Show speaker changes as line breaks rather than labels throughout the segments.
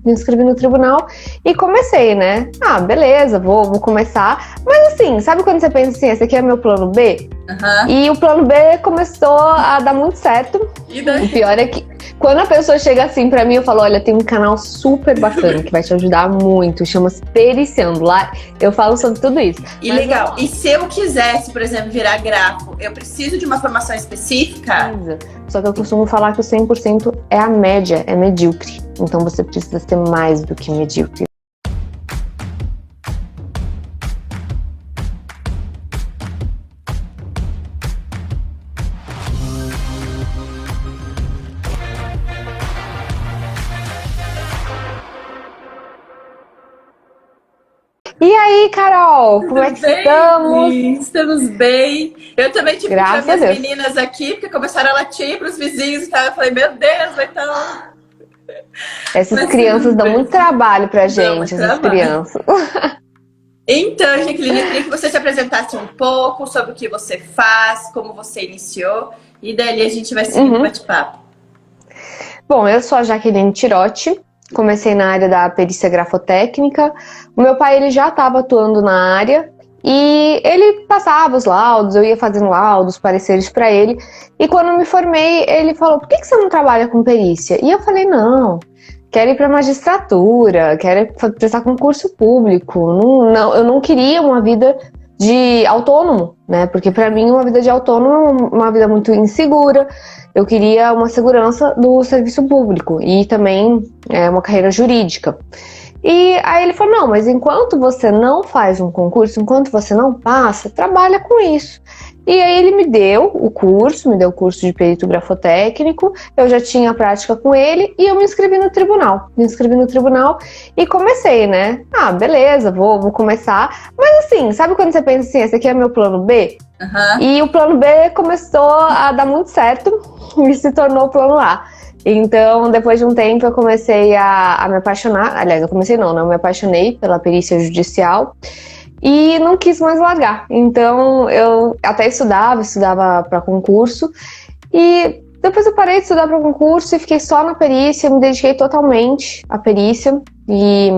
me inscrevi no tribunal e comecei, né? Ah, beleza, vou começar. Mas assim, sabe quando você pensa assim, esse aqui é meu plano B? E o plano B começou a dar muito certo.
E daí?
O pior é que quando a pessoa chega assim pra mim, eu falo, olha, tem um canal super bacana que vai te ajudar muito, chama-se Periciando. Lá eu falo sobre tudo isso.
E legal. E se eu quisesse, por exemplo, virar grafo, eu preciso de uma formação específica?
Só que eu costumo falar que o 100% é a média, é medíocre. Então você precisa ser mais do que medíocre. E aí, Carol, como é que estamos?
Estamos bem. Eu também tive que tirar
Graças a
minhas
Deus.
meninas aqui, porque começaram a latir para os vizinhos e tal. Eu falei, meu Deus, vai estar...
Essas
Mas
crianças
tudo
dão
bem.
muito trabalho pra
Dão
gente,
muito
essas
trabalho.
crianças.
Então, Jaqueline, eu queria que você se apresentasse um pouco sobre o que você faz, como você iniciou, e dali a gente vai seguindo o bate-papo.
Bom, eu sou a Jaqueline Tirotti, comecei na área da perícia grafotécnica. O meu pai ele já estava atuando na área e ele passava os laudos, eu ia fazendo laudos, pareceres para ele. E quando eu me formei, ele falou, por que você não trabalha com perícia? E eu falei, não, quero ir para magistratura, quero prestar concurso público. Não, eu não queria uma vida de autônomo, né? Porque para mim uma vida de autônomo é uma vida muito insegura. Eu queria uma segurança do serviço público e também uma carreira jurídica. E aí ele falou, não, mas enquanto você não faz um concurso, enquanto você não passa, trabalha com isso. E aí ele me deu o curso de perito grafotécnico, eu já tinha prática com ele e eu me inscrevi no tribunal. Me inscrevi no tribunal e comecei, né? Ah, beleza, vou começar. Mas assim, sabe quando você pensa assim, esse aqui é meu plano B? E o plano B começou a dar muito certo e se tornou o plano A. Então, depois de um tempo, eu comecei a me apaixonar. Aliás, eu comecei não, eu me apaixonei pela perícia judicial e não quis mais largar. Então, eu até estudava para concurso e depois eu parei de estudar para concurso e fiquei só na perícia, me dediquei totalmente à perícia. E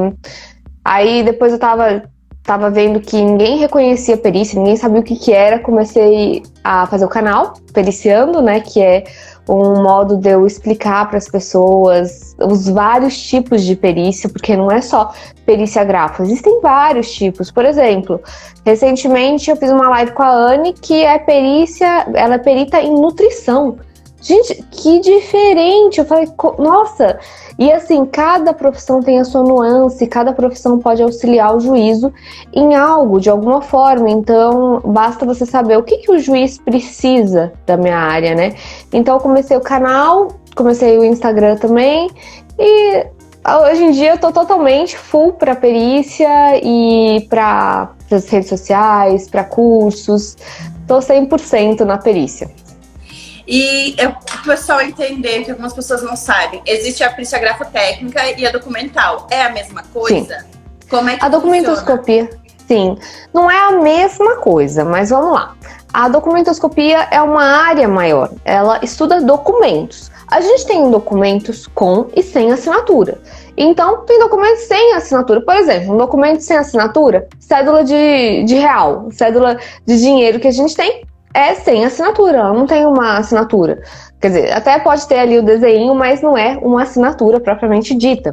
aí, depois eu tava vendo que ninguém reconhecia a perícia, ninguém sabia o que era, comecei a fazer o canal Periciando, né, que é um modo de eu explicar para as pessoas os vários tipos de perícia, porque não é só perícia grafo, existem vários tipos. Por exemplo, recentemente eu fiz uma live com a Anne, que é perícia, ela é perita em nutrição. Gente, que diferente! Eu falei, nossa! E assim, cada profissão tem a sua nuance, cada profissão pode auxiliar o juízo em algo, de alguma forma. Então, basta você saber o que o juiz precisa da minha área, né? Então, eu comecei o canal, comecei o Instagram também, e hoje em dia eu tô totalmente full para perícia e para as redes sociais, para cursos. Tô 100% na perícia.
E o pessoal entender que algumas pessoas não sabem, existe a perícia grafotécnica e a documental. É a mesma coisa? Sim. Como é que
a documentoscopia, sim, não é a mesma coisa, mas vamos lá. A documentoscopia é uma área maior, ela estuda documentos. A gente tem documentos com e sem assinatura. Então, tem documentos sem assinatura. Por exemplo, um documento sem assinatura, cédula de real, cédula de dinheiro que a gente tem, é sem assinatura, ela não tem uma assinatura. Quer dizer, até pode ter ali o desenho, mas não é uma assinatura propriamente dita.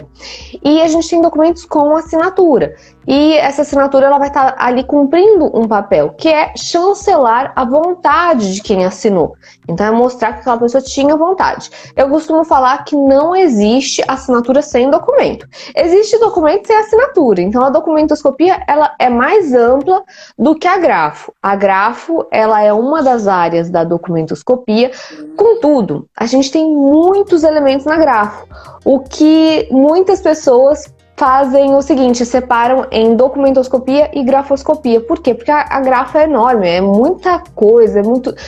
E a gente tem documentos com assinatura. E essa assinatura ela vai estar ali cumprindo um papel, que é chancelar a vontade de quem assinou. Então é mostrar que aquela pessoa tinha vontade. Eu costumo falar que não existe assinatura sem documento. Existe documento sem assinatura. Então a documentoscopia ela é mais ampla do que a grafo. A grafo ela é uma das áreas da documentoscopia. Contudo, a gente tem muitos elementos na grafo. O que muitas pessoas fazem o seguinte, separam em documentoscopia e grafoscopia. Por quê? Porque a grafo é enorme, é muita coisa,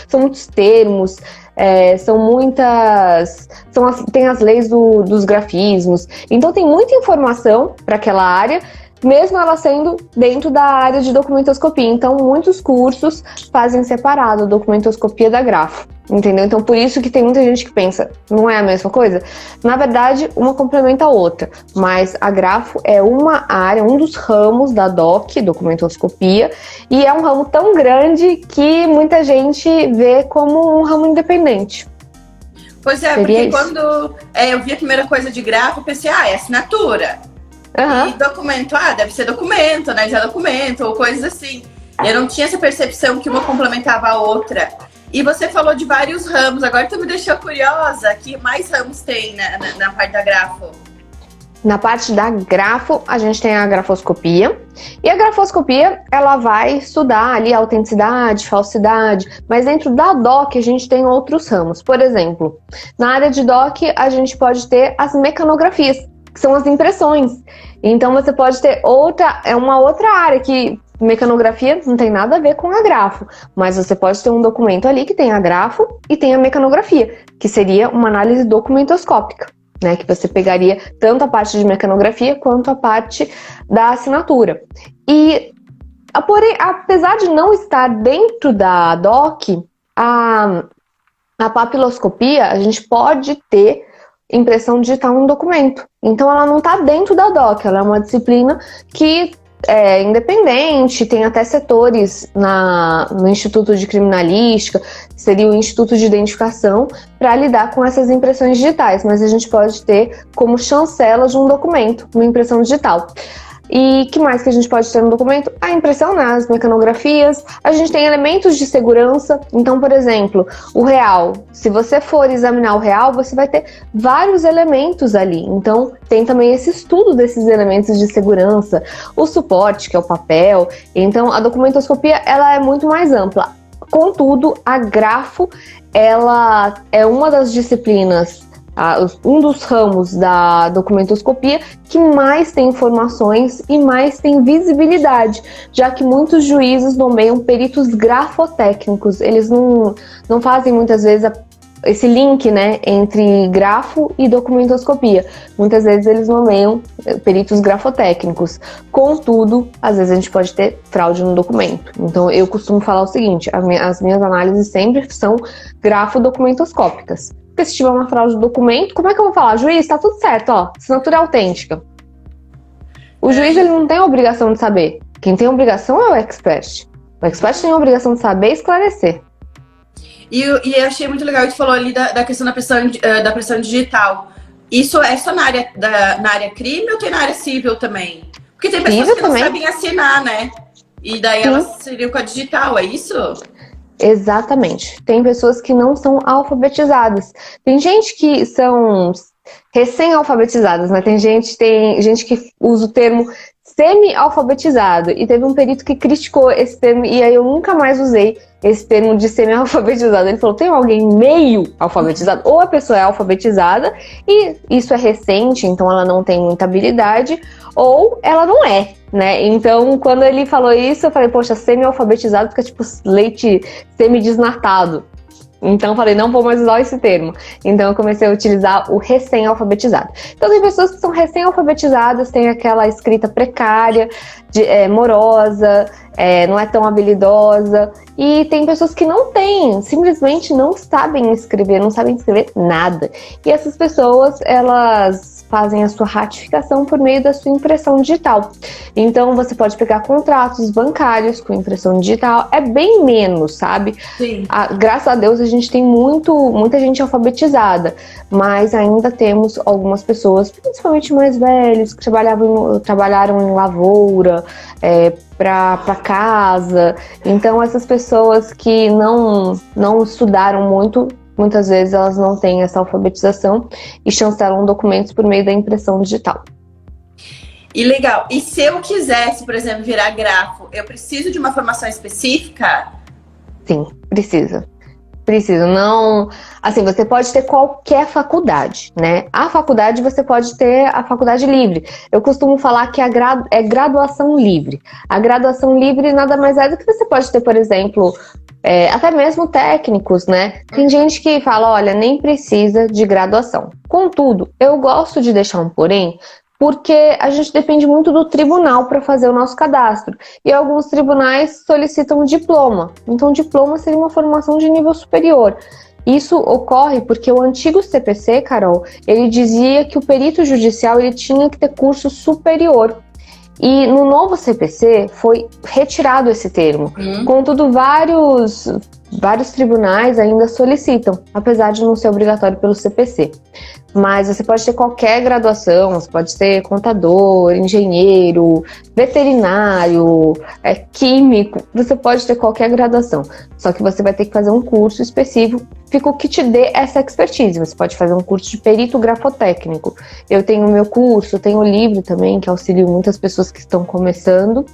são muitos termos, tem as leis dos grafismos. Então tem muita informação para aquela área, mesmo ela sendo dentro da área de documentoscopia. Então, muitos cursos fazem separado a documentoscopia da grafo, entendeu? Então, por isso que tem muita gente que pensa, não é a mesma coisa? Na verdade, uma complementa a outra, mas a grafo é uma área, um dos ramos da documentoscopia, e é um ramo tão grande que muita gente vê como um ramo independente.
Pois é,
Seria
porque
isso.
quando eu vi a primeira coisa de grafo, eu pensei, é assinatura.
Uhum.
E documento, deve ser documento, né? Já documento, ou coisas assim. E eu não tinha essa percepção que uma complementava a outra. E você falou de vários ramos, agora tu me deixou curiosa, que mais ramos tem na parte da grafo?
Na parte da grafo, a gente tem a grafoscopia. E a grafoscopia, ela vai estudar ali a autenticidade, falsidade. Mas dentro da DOC, a gente tem outros ramos. Por exemplo, na área de DOC, a gente pode ter as mecanografias, que são as impressões. Então, você pode ter uma outra área que mecanografia não tem nada a ver com a grafo. Mas você pode ter um documento ali que tem a grafo e tem a mecanografia, que seria uma análise documentoscópica. Né, que você pegaria tanto a parte de mecanografia quanto a parte da assinatura. E, porém, apesar de não estar dentro da DOC, a papiloscopia, a gente pode ter impressão digital em documento. Então, ela não está dentro da DOC, ela é uma disciplina que é independente, tem até setores no Instituto de Criminalística, seria o Instituto de Identificação, para lidar com essas impressões digitais, mas a gente pode ter como chancela de um documento, uma impressão digital. E que mais que a gente pode ter no documento? A impressão nas mecanografias. A gente tem elementos de segurança. Então, por exemplo, o real. Se você for examinar o real, você vai ter vários elementos ali. Então, tem também esse estudo desses elementos de segurança. O suporte, que é o papel. Então, a documentoscopia, ela é muito mais ampla. Contudo, a grafo, ela é uma das disciplinas, um dos ramos da documentoscopia que mais tem informações e mais tem visibilidade, já que muitos juízes nomeiam peritos grafotécnicos. Eles não fazem muitas vezes esse link, né, entre grafo e documentoscopia. Muitas vezes eles nomeiam peritos grafotécnicos. Contudo, às vezes a gente pode ter fraude no documento. Então eu costumo falar o seguinte, as minhas análises sempre são grafo-documentoscópicas. Porque se tiver uma fraude do documento, como é que eu vou falar? Juiz, tá tudo certo, assinatura é autêntica. O juiz, ele não tem a obrigação de saber. Quem tem a obrigação é o expert. O expert tem a obrigação de saber e esclarecer.
E eu achei muito legal que tu falou ali da questão da pressão digital. Isso é só na área crime ou tem na área civil também? Porque tem pessoas que não sabem assinar, né? E daí elas seriam com a digital, é isso?
Exatamente. Tem pessoas que não são alfabetizadas. Tem gente que são recém-alfabetizadas, né? Tem gente que usa o termo semi-alfabetizado. E teve um perito que criticou esse termo e aí eu nunca mais usei esse termo de semi-alfabetizado. Ele falou, tem alguém meio alfabetizado? Ou a pessoa é alfabetizada e isso é recente, então ela não tem muita habilidade, ou ela não é, né? Então, quando ele falou isso, eu falei, poxa, semi-alfabetizado fica tipo leite semi-desnatado. Então eu falei, não vou mais usar esse termo. Então eu comecei a utilizar o recém-alfabetizado. Então tem pessoas que são recém-alfabetizadas, tem aquela escrita precária, morosa, não é tão habilidosa. E tem pessoas que não têm, simplesmente não sabem escrever nada. E essas pessoas, elas fazem a sua ratificação por meio da sua impressão digital. Então você pode pegar contratos bancários com impressão digital, é bem menos, sabe?
Sim.
Graças a Deus a gente tem muita gente alfabetizada, mas ainda temos algumas pessoas, principalmente mais velhos, que trabalharam em lavoura, para casa. Então essas pessoas que não estudaram muito, muitas vezes elas não têm essa alfabetização e chancelam documentos por meio da impressão digital.
E legal. E se eu quisesse, por exemplo, virar grafo, eu preciso de uma formação específica?
Sim, precisa. Não, assim, você pode ter qualquer faculdade, né? A faculdade, você pode ter a faculdade livre. Eu costumo falar que é graduação livre. A graduação livre nada mais é do que você pode ter, por exemplo, até mesmo técnicos, né? Tem gente que fala, olha, nem precisa de graduação. Contudo, eu gosto de deixar um porém, porque a gente depende muito do tribunal para fazer o nosso cadastro. E alguns tribunais solicitam diploma. Então, diploma seria uma formação de nível superior. Isso ocorre porque o antigo CPC, Carol, ele dizia que o perito judicial ele tinha que ter curso superior. E no novo CPC foi retirado esse termo. Contudo, vários tribunais ainda solicitam, apesar de não ser obrigatório pelo CPC. Mas você pode ter qualquer graduação, você pode ser contador, engenheiro, veterinário, químico, você pode ter qualquer graduação. Só que você vai ter que fazer um curso específico que te dê essa expertise. Você pode fazer um curso de perito grafotécnico. Eu tenho o meu curso, tenho o livro também, que auxilia muitas pessoas que estão começando.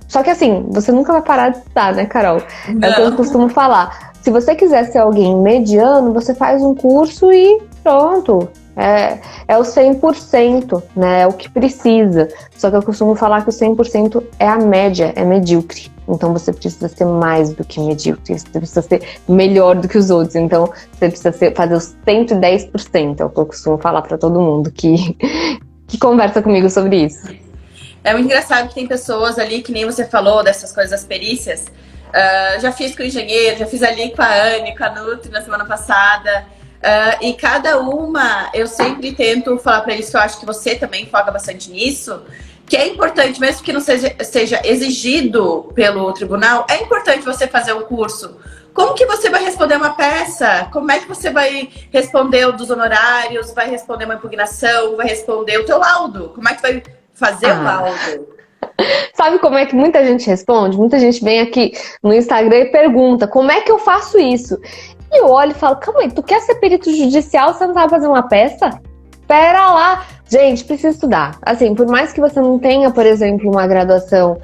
Só que assim, você nunca vai parar de estudar, né, Carol?
Não.
É o que eu costumo falar. Se você quiser ser alguém mediano, você faz um curso e pronto. É o 100%, né? É o que precisa. Só que eu costumo falar que o 100% é a média, é medíocre. Então você precisa ser mais do que medíocre, você precisa ser melhor do que os outros. Então você precisa fazer os 110%, é o que eu costumo falar para todo mundo que conversa comigo sobre isso.
É muito engraçado que tem pessoas ali, que nem você falou, dessas coisas das perícias. Já fiz com o engenheiro, já fiz ali com a Anne, com a Nutri na semana passada. E cada uma, eu sempre tento falar para eles que eu acho que você também foca bastante nisso, que é importante, mesmo que não seja exigido pelo tribunal, é importante você fazer um curso. Como que você vai responder uma peça? Como é que você vai responder o dos honorários? Vai responder uma impugnação? Vai responder o teu laudo? Como é que vai fazer o laudo?
Sabe como é que muita gente responde? Muita gente vem aqui no Instagram e pergunta, como é que eu faço isso? E eu olho e falo, calma aí, tu quer ser perito judicial, você não sabe fazer uma peça? Pera lá! Gente, precisa estudar. Assim, por mais que você não tenha, por exemplo, uma graduação,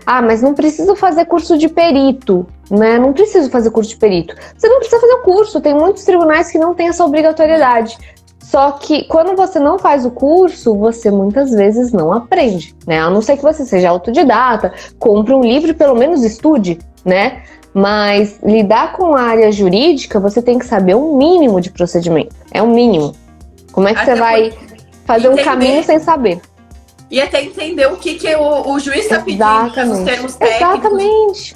mas não preciso fazer curso de perito, né? Não preciso fazer curso de perito. Você não precisa fazer o curso, tem muitos tribunais que não têm essa obrigatoriedade. Só que quando você não faz o curso, você muitas vezes não aprende, né? A não ser que você seja autodidata, compre um livro e pelo menos estude, né? Mas lidar com a área jurídica, você tem que saber um mínimo de procedimento. É um mínimo. Como é que você vai fazer um caminho sem saber?
E até entender o que o juiz está pedindo, os termos técnicos.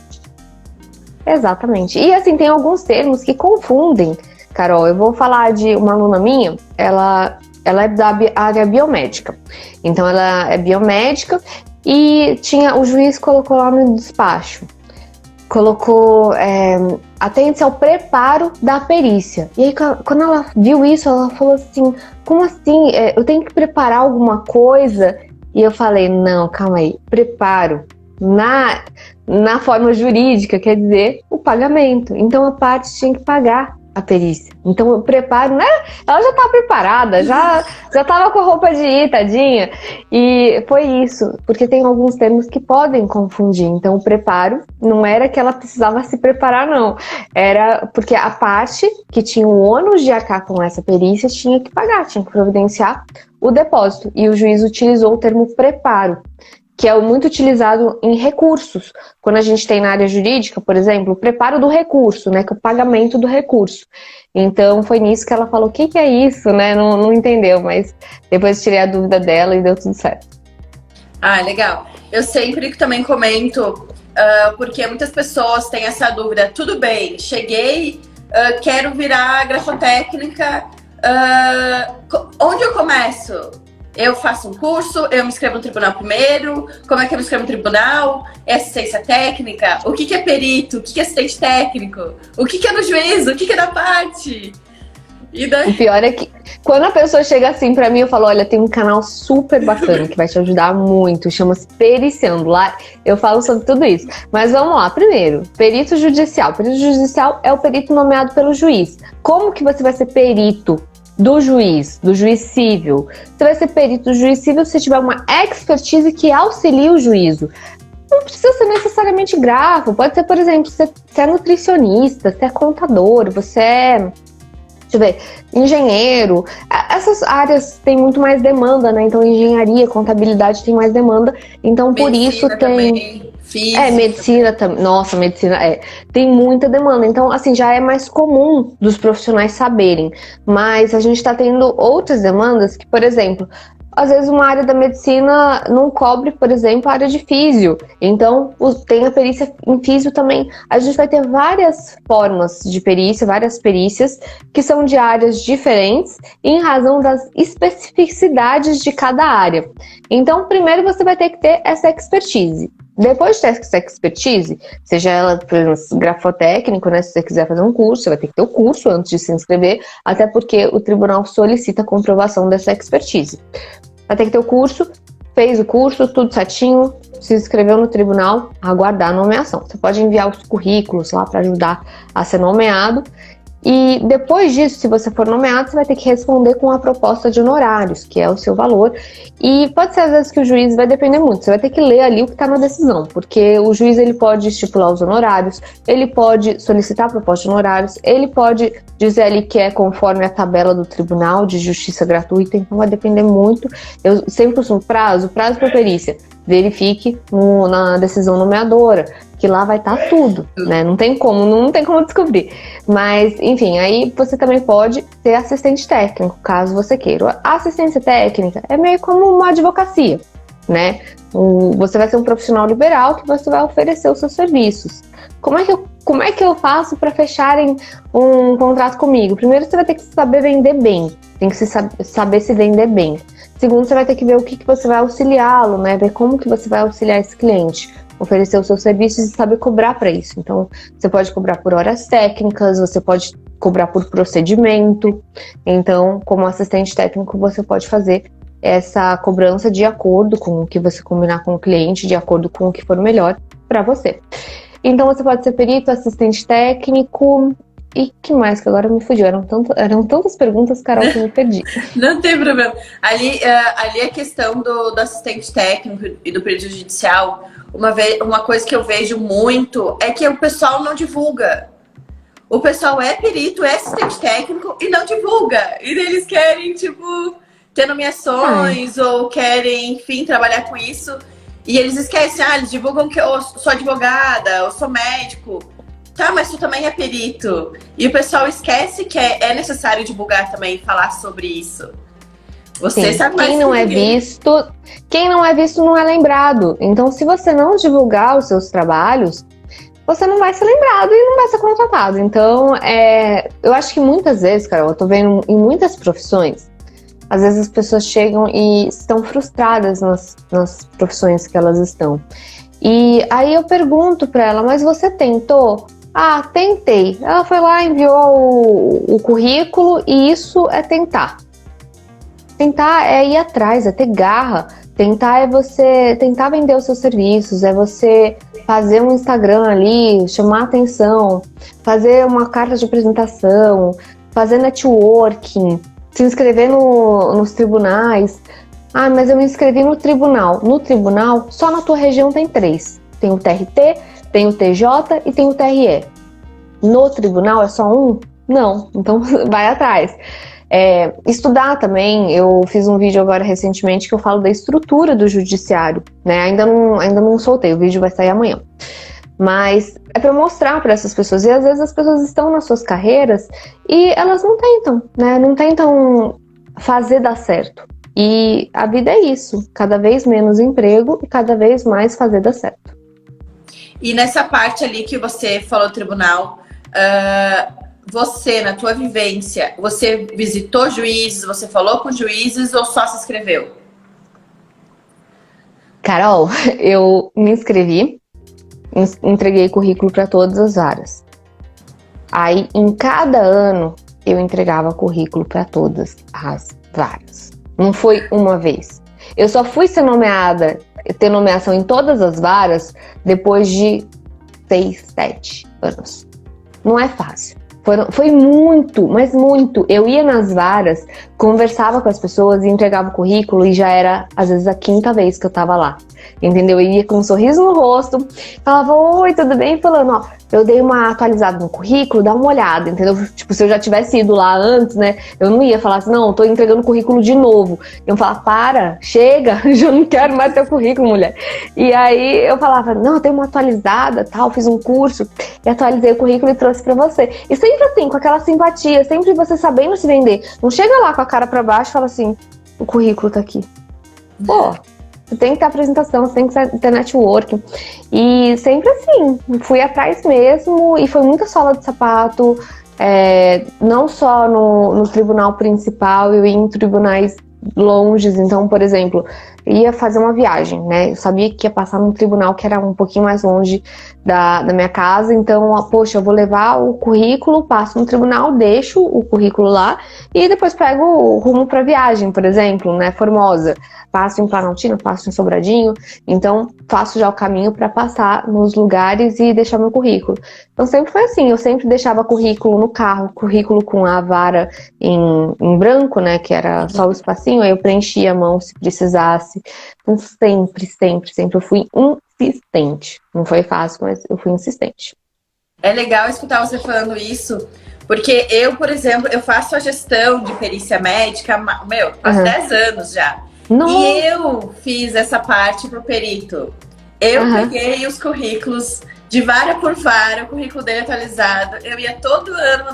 Exatamente. E assim, tem alguns termos que confundem. Carol, eu vou falar de uma aluna minha, ela é da área biomédica. Então, ela é biomédica e o juiz colocou lá no despacho, colocou, atente ao preparo da perícia. E aí, quando ela viu isso, ela falou assim, como assim? Eu tenho que preparar alguma coisa? E eu falei, não, calma aí, preparo. Na forma jurídica, quer dizer, o pagamento. Então, a parte tinha que pagar a perícia. Então, o preparo, né? Ela já estava preparada, já estava com a roupa de ir, tadinha. E foi isso, porque tem alguns termos que podem confundir. Então, o preparo não era que ela precisava se preparar, não. Era porque a parte que tinha o ônus de arcar com essa perícia tinha que pagar, tinha que providenciar o depósito. E o juiz utilizou o termo preparo, que é muito utilizado em recursos. Quando a gente tem na área jurídica, por exemplo, o preparo do recurso, né, que é o pagamento do recurso. Então, foi nisso que ela falou, o que é isso, né? Não entendeu, mas depois tirei a dúvida dela e deu tudo certo.
Ah, legal. Eu sempre também comento, porque muitas pessoas têm essa dúvida. Tudo bem, cheguei, quero virar grafotécnica, onde eu começo? Eu faço um curso, eu me inscrevo no tribunal primeiro, como é que eu me inscrevo no tribunal? É assistência técnica? O que é perito? O que é assistente técnico? O que é no juízo? O que é da parte? O
pior é que quando a pessoa chega assim pra mim, eu falo, olha, tem um canal super bacana que vai te ajudar muito, chama-se Periciando. Lá eu falo sobre tudo isso. Mas vamos lá, primeiro, perito judicial. Perito judicial é o perito nomeado pelo juiz. Como que você vai ser perito do juiz civil? Você vai ser perito do juiz civil se tiver uma expertise que auxilie o juízo. Não precisa ser necessariamente grafo, pode ser, por exemplo, você é nutricionista, você é contador, você é, deixa eu ver, engenheiro. Essas áreas têm muito mais demanda, né? Então, engenharia, contabilidade tem mais demanda. Então, por isso tem...
Física.
Medicina também. Nossa, medicina tem muita demanda. Então, assim, já é mais comum dos profissionais saberem. Mas a gente está tendo outras demandas que, por exemplo, às vezes uma área da medicina não cobre, por exemplo, a área de físio. Então, tem a perícia em físio também. A gente vai ter várias formas de perícia, várias perícias que são de áreas diferentes em razão das especificidades de cada área. Então, primeiro você vai ter que ter essa expertise. Depois de ter essa expertise, seja ela, por exemplo, grafotécnico, né? Se você quiser fazer um curso, você vai ter que ter o curso antes de se inscrever, até porque o tribunal solicita a comprovação dessa expertise. Vai ter que ter o curso, fez o curso, tudo certinho, se inscreveu no tribunal, aguardar a nomeação. Você pode enviar os currículos lá para ajudar a ser nomeado. E depois disso, se você for nomeado, você vai ter que responder com a proposta de honorários, que é o seu valor. E pode ser às vezes que o juiz vai depender muito. Você vai ter que ler ali o que está na decisão, porque o juiz ele pode estipular os honorários, ele pode solicitar a proposta de honorários, ele pode dizer ali que é conforme a tabela do Tribunal de Justiça Gratuita, então vai depender muito. Eu sempre costumo prazo para perícia. Verifique na decisão nomeadora, que lá vai estar tudo, né? Não tem como descobrir. Mas, enfim, aí você também pode ser assistente técnico, caso você queira. A assistência técnica é meio como uma advocacia, né? Você vai ser um profissional liberal que você vai oferecer os seus serviços. Como é que eu faço para fecharem um contrato comigo? Primeiro, você vai ter que saber vender bem. Tem que saber se vender bem. Segundo, você vai ter que ver o que você vai auxiliá-lo, né? Ver como que você vai auxiliar esse cliente. Oferecer os seus serviços e saber cobrar para isso. Então, você pode cobrar por horas técnicas, você pode cobrar por procedimento. Então, como assistente técnico, você pode fazer essa cobrança de acordo com o que você combinar com o cliente, de acordo com o que for melhor para você. Então, você pode ser perito, assistente técnico. E que mais? Que agora me fugiu. Eram tantas perguntas, Carol, que eu me perdi.
Não tem problema. Ali a questão do assistente técnico e do perito judicial, uma coisa que eu vejo muito é que o pessoal não divulga. O pessoal é perito, é assistente técnico e não divulga. E eles querem, tipo, ter nomeações ou querem, enfim, trabalhar com isso. E eles esquecem, eles divulgam que eu sou advogada, eu sou médico. Tá, mas tu também é perito. E o pessoal esquece que é necessário divulgar também, falar sobre isso. Você sabe mais
quem não é visto não é lembrado. Então, se você não divulgar os seus trabalhos, você não vai ser lembrado e não vai ser contratado. Então, eu acho que muitas vezes, Carol, eu tô vendo em muitas profissões, às vezes as pessoas chegam e estão frustradas nas profissões que elas estão. E aí eu pergunto pra ela, mas você tentou? Ah, tentei. Ela foi lá, enviou o currículo e isso é tentar. Tentar é ir atrás, é ter garra. Tentar é você tentar vender os seus serviços, é você fazer um Instagram ali, chamar atenção, fazer uma carta de apresentação, fazer networking, se inscrever nos tribunais. Ah, mas eu me inscrevi no tribunal. No tribunal, só na tua região tem 3. Tem o TRT, tem o TJ e tem o TRE. No tribunal é só um? Não. Então, vai atrás. Estudar também. Eu fiz um vídeo agora recentemente que eu falo da estrutura do judiciário, né? Ainda não soltei, o vídeo vai sair amanhã. Mas é para mostrar para essas pessoas. E às vezes as pessoas estão nas suas carreiras e elas não tentam, né? Não tentam fazer dar certo. E a vida é isso, cada vez menos emprego e cada vez mais fazer dar certo.
E nessa parte ali que você falou do tribunal, você, na tua vivência, você visitou juízes, você falou com juízes ou só se inscreveu?
Carol, eu me inscrevi, entreguei currículo para todas as áreas. Aí, em cada ano, eu entregava currículo para todas as varas. Não foi uma vez. Eu só fui ter nomeação em todas as varas depois de 6, 7 anos. Não é fácil. Foi muito, mas muito. Eu ia nas varas conversava com as pessoas e entregava o currículo e já era, às vezes, a 5ª vez que eu tava lá, entendeu? Eu ia com um sorriso no rosto, falava, oi, tudo bem? Falando, ó, eu dei uma atualizada no currículo, dá uma olhada, entendeu? Tipo, se eu já tivesse ido lá antes, né, eu não ia falar assim, não, tô entregando o currículo de novo. Eu falava, para, chega, eu não quero mais teu currículo, mulher. E aí eu falava, não, eu dei uma atualizada, tal, fiz um curso, e atualizei o currículo e trouxe pra você. E sempre assim, com aquela simpatia, sempre você sabendo se vender. Não chega lá com a cara pra baixo e fala assim, o currículo tá aqui. Pô, você tem que ter apresentação, você tem que ter networking. E sempre assim, fui atrás mesmo, e foi muita sola de sapato, não só no tribunal principal, eu ia em tribunais longes. Então, por exemplo, ia fazer uma viagem, né? Eu sabia que ia passar num tribunal que era um pouquinho mais longe da minha casa, então, poxa, eu vou levar o currículo, passo no tribunal, deixo o currículo lá e depois pego o rumo para viagem, por exemplo, né? Formosa. Passo em Planaltina, passo em Sobradinho, então faço já o caminho para passar nos lugares e deixar meu currículo. Então sempre foi assim, eu sempre deixava currículo no carro, currículo com a vara em branco, né, que era só o espacinho, aí eu preenchia a mão se precisasse. Então sempre eu fui insistente. Não foi fácil, mas eu fui insistente.
É legal escutar você falando isso, porque eu, por exemplo, eu faço a gestão de perícia médica, faz 10 anos já.
Nossa.
E eu fiz essa parte pro perito. Eu peguei os currículos de vara por vara, o currículo dele atualizado. Eu ia todo ano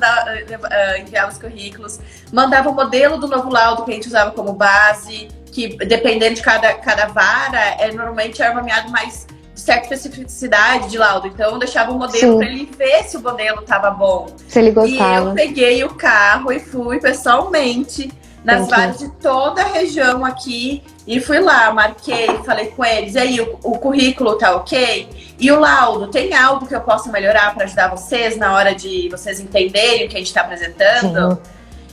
enviar os currículos, mandava o modelo do novo laudo que a gente usava como base, que dependendo de cada vara, normalmente era nomeado mais de certa especificidade de laudo. Então eu deixava o modelo para ele ver se o modelo estava bom.
Se ele gostava.
E eu peguei o carro e fui pessoalmente nas varas de toda a região aqui e fui lá, marquei, falei com eles, e aí o currículo tá ok? E o laudo, tem algo que eu possa melhorar para ajudar vocês na hora de vocês entenderem o que a gente está apresentando? Sim.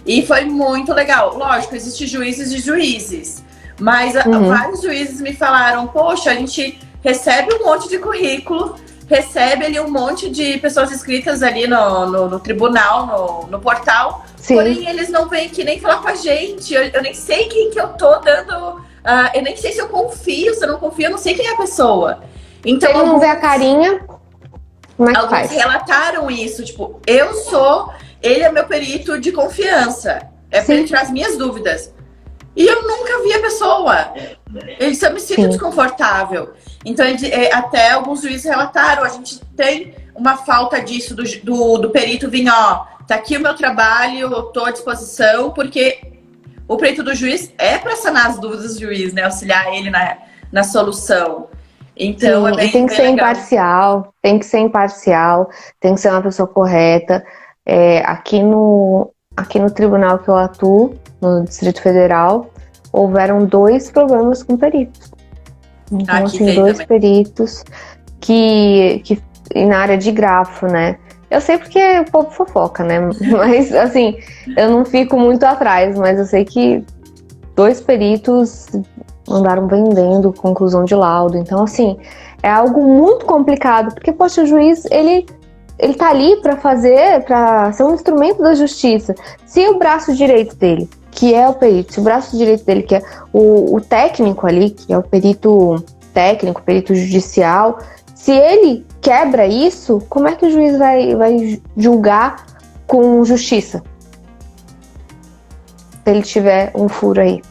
E foi muito legal. Lógico, existem juízes e juízes, mas vários juízes me falaram, poxa, a gente recebe um monte de currículo, recebe ali um monte de pessoas inscritas ali no tribunal, no portal. Sim. Porém, eles não vêm aqui nem falar com a gente. Eu nem sei quem que eu tô dando. Eu nem sei se eu confio. Se eu não confio, eu não sei quem é a pessoa. Então,
se ele não vê a carinha, como é que
alguns
faz?
Relataram isso. Tipo, ele é meu perito de confiança. É pra ele tirar as minhas dúvidas. E eu nunca vi a pessoa. Eu me sinto desconfortável. Então, até alguns juízes relataram, a gente tem uma falta disso, do perito vir, ó, tá aqui o meu trabalho, eu tô à disposição, porque o perito do juiz é para sanar as dúvidas do juiz, né? Auxiliar ele na solução. Então,
é bem, tem que ser legal. Tem que ser imparcial, tem que ser uma pessoa correta. Aqui no tribunal que eu atuo, no Distrito Federal, houveram 2 problemas com peritos. Então, assim, 2 peritos que na área de grafo, né? Eu sei porque o povo fofoca, né? Mas, assim, eu não fico muito atrás, mas eu sei que 2 peritos andaram vendendo conclusão de laudo. Então, assim, é algo muito complicado, porque, poxa, o juiz, ele tá ali para ser um instrumento da justiça. Se o braço direito dele, que é o perito, se o braço direito dele, que é o técnico ali, que é o perito técnico, perito judicial, se ele quebra isso, como é que o juiz vai julgar com justiça? Se ele tiver um furo aí.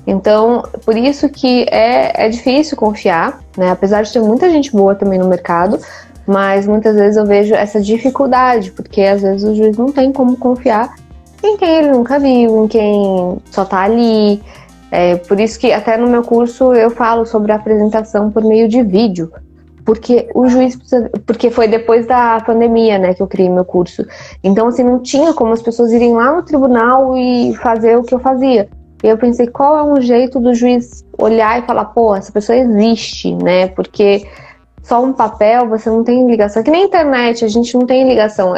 Então, por isso que é difícil confiar, né? Apesar de ter muita gente boa também no mercado, mas muitas vezes eu vejo essa dificuldade, porque às vezes o juiz não tem como confiar em quem ele nunca viu, em quem só tá ali. Por isso que até no meu curso eu falo sobre a apresentação por meio de vídeo, porque o juiz precisa, porque foi depois da pandemia, né, que eu criei meu curso. Então, assim, não tinha como as pessoas irem lá no tribunal e fazer o que eu fazia. E eu pensei, qual é um jeito do juiz olhar e falar, pô, essa pessoa existe, né? Porque só um papel, você não tem ligação. Que nem internet, a gente não tem ligação.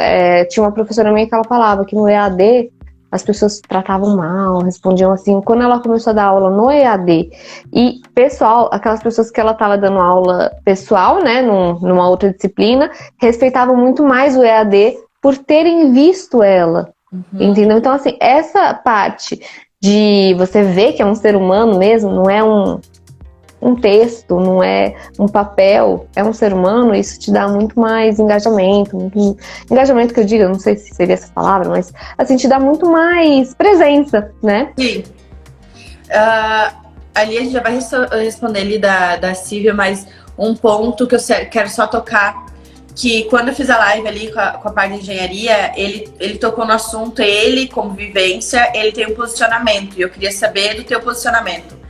Tinha uma professora minha que ela falava que no EAD as pessoas tratavam mal, respondiam assim. Quando ela começou a dar aula no EAD e pessoal, aquelas pessoas que ela estava dando aula pessoal, né, numa outra disciplina, respeitavam muito mais o EAD por terem visto ela. Entendeu? Então, assim, essa parte de você ver que é um ser humano mesmo, não é um texto, não é um papel, é um ser humano, isso te dá muito mais engajamento, engajamento que eu digo, eu não sei se seria essa palavra, mas assim, te dá muito mais presença, né?
Sim. Ali a gente já vai responder ali da Silvia, mas um ponto que eu quero só tocar, que quando eu fiz a live ali com a parte de engenharia, ele tocou no assunto, ele, como vivência, ele tem um posicionamento, e eu queria saber do teu posicionamento.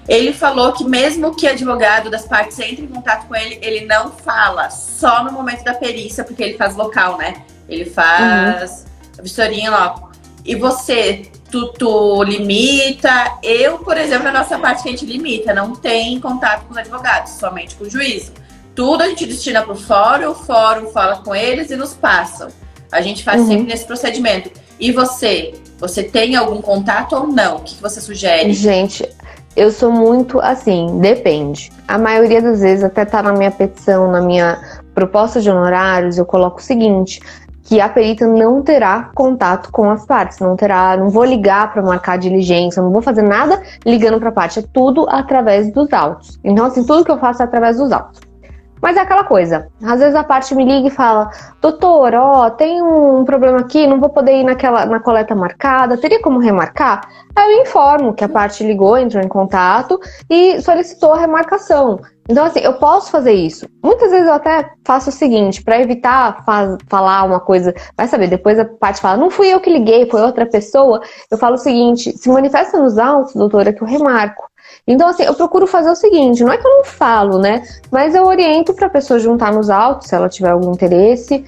Ele falou que mesmo que advogado das partes entre em contato com ele, ele não fala, só no momento da perícia, porque ele faz local, né? Ele faz a vistoria logo. E você, tu limita? Eu, por exemplo, na nossa parte que a gente limita, não tem contato com os advogados, somente com o juízo. Tudo a gente destina para o fórum fala com eles e nos passam. A gente faz sempre nesse procedimento. E você tem algum contato ou não? O que você sugere?
Gente, eu sou muito assim, depende. A maioria das vezes, até tá na minha petição, na minha proposta de honorários, eu coloco o seguinte, que a perita não terá contato com as partes, não vou ligar para marcar diligência, não vou fazer nada ligando para a parte, é tudo através dos autos. Então, assim, tudo que eu faço é através dos autos. Mas é aquela coisa, às vezes a parte me liga e fala, doutor, tem um problema aqui, não vou poder ir na coleta marcada, teria como remarcar? Aí eu informo que a parte ligou, entrou em contato e solicitou a remarcação. Então, assim, eu posso fazer isso. Muitas vezes eu até faço o seguinte, para evitar falar uma coisa, vai saber, depois a parte fala, não fui eu que liguei, foi outra pessoa, eu falo o seguinte, se manifesta nos autos, doutora, que eu remarco. Então, assim, eu procuro fazer o seguinte, não é que eu não falo, né? Mas eu oriento para a pessoa juntar nos autos, se ela tiver algum interesse.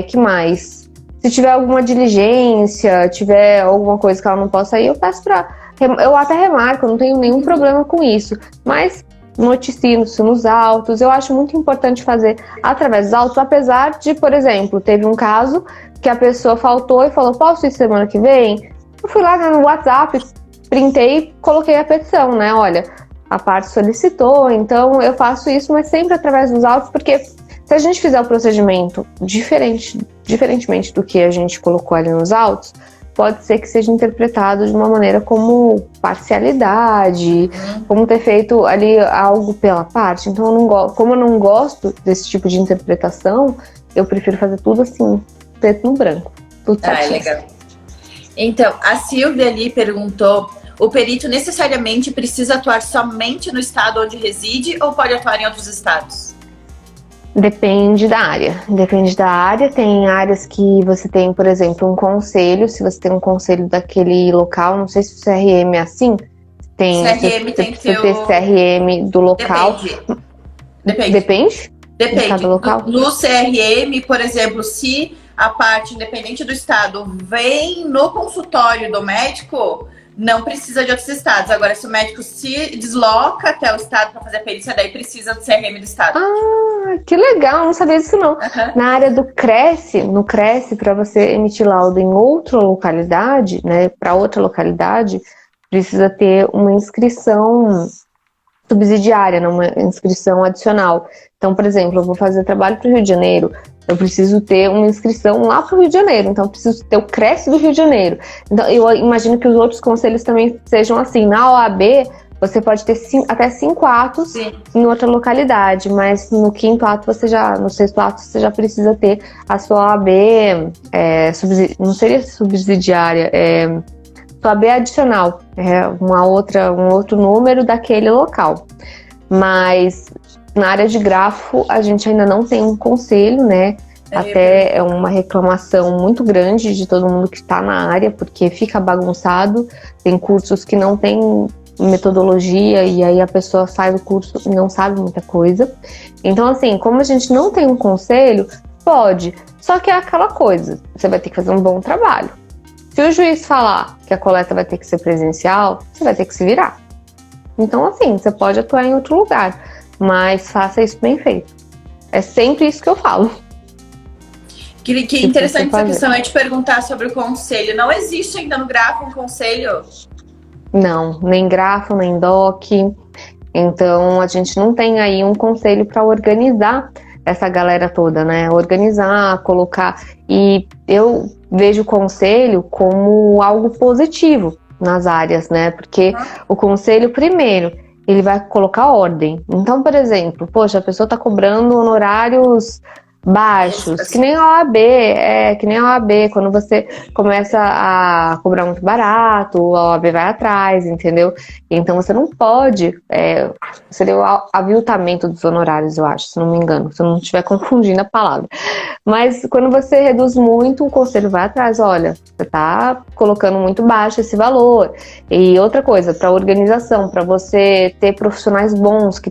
Que mais? Se tiver alguma diligência, tiver alguma coisa que ela não possa ir, eu peço eu até remarco, eu não tenho nenhum problema com isso. Mas noticio-se nos autos, eu acho muito importante fazer através dos autos, apesar de, por exemplo, teve um caso que a pessoa faltou e falou, posso ir semana que vem? Eu fui lá no WhatsApp, printei e coloquei a petição, né? Olha, a parte solicitou, então eu faço isso, mas sempre através dos autos, porque se a gente fizer o procedimento diferentemente do que a gente colocou ali nos autos, pode ser que seja interpretado de uma maneira como parcialidade, como ter feito ali algo pela parte. Então, como eu não gosto desse tipo de interpretação, eu prefiro fazer tudo assim, preto no branco. Tudo certinho.
Legal. Então, a Silvia ali perguntou, o perito necessariamente precisa atuar somente no estado onde reside ou pode atuar em outros estados?
Depende da área. Tem áreas que você tem, por exemplo, um conselho, se você tem um conselho daquele local, não sei se o CRM é assim,
CRM tem que ter
CRM do local.
Depende.
De cada local?
No CRM, por exemplo, se a parte independente do estado vem no consultório do médico, não precisa de outros estados. Agora, se o médico se desloca até o estado para fazer a perícia, daí precisa do CRM do estado.
Ah, que legal, não sabia disso não. Na área do Cresce, no Cresce, para você emitir laudo em outra localidade, né, para outra localidade, precisa ter uma inscrição subsidiária, não uma inscrição adicional. Então, por exemplo, eu vou fazer trabalho para o Rio de Janeiro, eu preciso ter uma inscrição lá para o Rio de Janeiro, então eu preciso ter o Cresce do Rio de Janeiro. Então, eu imagino que os outros conselhos também sejam assim. Na OAB, você pode ter até 5 atos em outra localidade, mas no quinto ato no sexto ato você já precisa ter a sua OAB, não seria subsidiária, sua OAB adicional, um outro número daquele local. Mas na área de grafo, a gente ainda não tem um conselho, né? Até é uma reclamação muito grande de todo mundo que está na área, porque fica bagunçado, tem cursos que não tem metodologia e aí a pessoa sai do curso e não sabe muita coisa. Então, assim, como a gente não tem um conselho, pode. Só que é aquela coisa, você vai ter que fazer um bom trabalho. Se o juiz falar que a coleta vai ter que ser presencial, você vai ter que se virar. Então, assim, você pode atuar em outro lugar, mas faça isso bem feito. É sempre isso que eu falo.
Que interessante essa questão, é te perguntar sobre o conselho. Não existe ainda no grafo um conselho?
Não, nem grafo, nem doc. Então, a gente não tem aí um conselho para organizar essa galera toda, né? Organizar, colocar. E eu vejo o conselho como algo positivo. nas áreas, né? Porque o conselho, primeiro, ele vai colocar ordem. Então, por exemplo, poxa, a pessoa está cobrando honorários baixos, que nem a OAB, quando você começa a cobrar muito barato, a OAB vai atrás, entendeu? Então você não pode, seria o aviltamento dos honorários, eu acho, se não me engano, se eu não estiver confundindo a palavra. Mas quando você reduz muito, o conselho vai atrás, olha, você está colocando muito baixo esse valor. E outra coisa, para a organização, para você ter profissionais bons que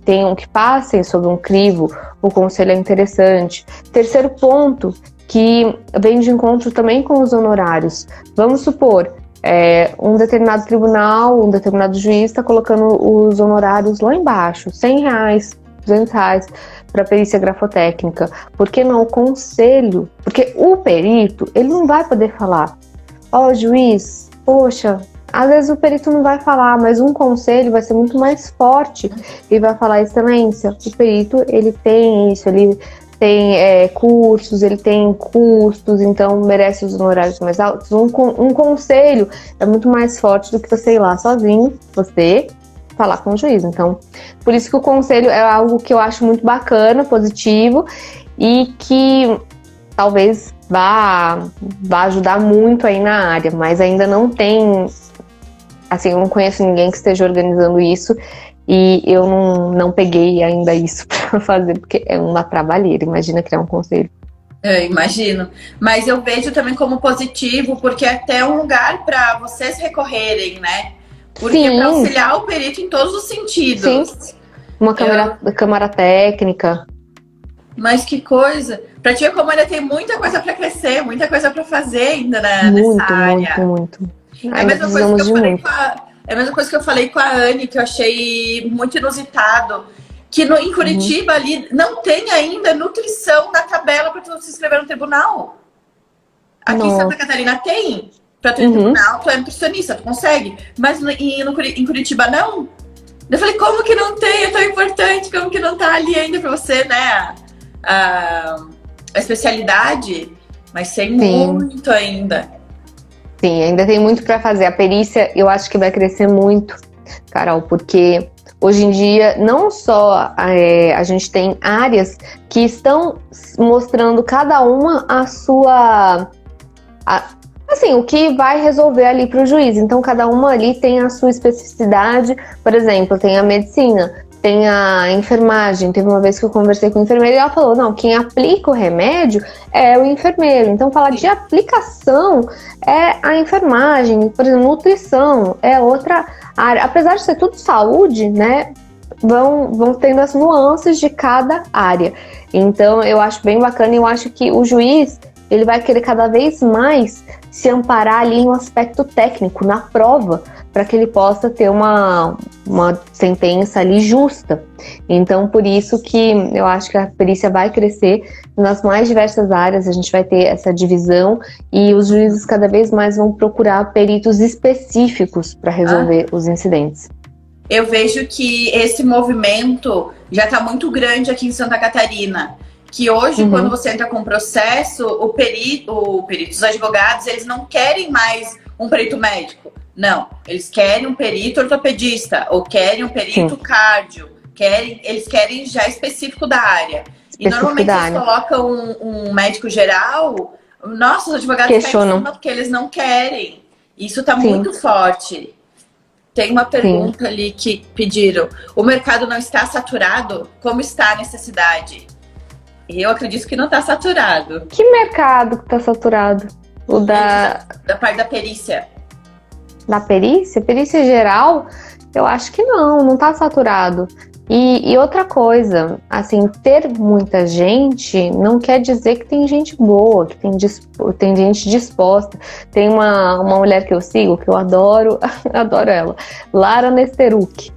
passem sobre um crivo, o conselho é interessante. Terceiro ponto, que vem de encontro também com os honorários. Vamos supor, um determinado tribunal, um determinado juiz está colocando os honorários lá embaixo, R$100, R$200 para perícia grafotécnica. Por que não o conselho? Porque o perito, ele não vai poder falar, juiz, poxa, às vezes o perito não vai falar, mas um conselho vai ser muito mais forte e vai falar, excelência, o perito, ele tem isso, ele tem cursos, ele tem custos, então merece os honorários mais altos. Um conselho é muito mais forte do que você ir lá sozinho, você falar com o juiz. Então, por isso que o conselho é algo que eu acho muito bacana, positivo, e que talvez vá ajudar muito aí na área, mas ainda não tem, assim, eu não conheço ninguém que esteja organizando isso, e eu não peguei ainda isso para fazer, porque é uma trabalheira, imagina criar um conselho.
Eu imagino, mas eu vejo também como positivo, porque é até um lugar para vocês recorrerem, né? Porque é para auxiliar o perito em todos os sentidos.
Sim. Uma câmara técnica.
Mas que coisa! Pra ti, como ainda tem muita coisa para crescer, muita coisa para fazer ainda nessa área.
Muito.
É a mesma coisa que eu falei é a mesma coisa que eu falei com a Anne, que eu achei muito inusitado. Que em Curitiba ali não tem ainda nutrição na tabela para tu se inscrever no tribunal. Aqui em Santa Catarina tem. Pra tu ir no tribunal, tu é nutricionista, tu consegue. Mas em Curitiba não. Eu falei, como que não tem? É tão importante, como que não tá ali ainda pra você, né? A especialidade, mas tem muito ainda.
Sim, ainda tem muito pra fazer. A perícia, eu acho que vai crescer muito, Carol, porque hoje em dia, não só a gente tem áreas que estão mostrando cada uma a sua... assim, o que vai resolver ali para o juiz. Então, cada uma ali tem a sua especificidade. Por exemplo, tem a medicina, tem a enfermagem. Teve uma vez que eu conversei com a enfermeira e ela falou, não, quem aplica o remédio é o enfermeiro. Então, falar de aplicação é a enfermagem. Por exemplo, nutrição é outra área. Apesar de ser tudo saúde, né, vão tendo as nuances de cada área. Então, eu acho bem bacana e eu acho que o juiz, ele vai querer cada vez mais se amparar ali no aspecto técnico, na prova, para que ele possa ter uma sentença ali justa. Então, por isso que eu acho que a perícia vai crescer nas mais diversas áreas, a gente vai ter essa divisão e os juízes cada vez mais vão procurar peritos específicos para resolver os incidentes.
Eu vejo que esse movimento já está muito grande aqui em Santa Catarina. Que hoje, quando você entra com processo, os advogados, eles não querem mais um perito médico. Não, eles querem um perito ortopedista ou querem um perito cardio. Eles querem já específico da área. E normalmente eles colocam um médico geral. Nossa, os advogados questionam porque eles não querem. Isso está muito forte. Tem uma pergunta ali que pediram. O mercado não está saturado? Como está a necessidade? Eu acredito que não está saturado.
Que mercado que está saturado? O da
parte da perícia.
Da perícia? Perícia geral? Eu acho que não está saturado. E outra coisa, assim, ter muita gente não quer dizer que tem gente boa, que tem gente disposta. Tem uma mulher que eu sigo, que eu adoro, adoro ela, Lara Nesteruk.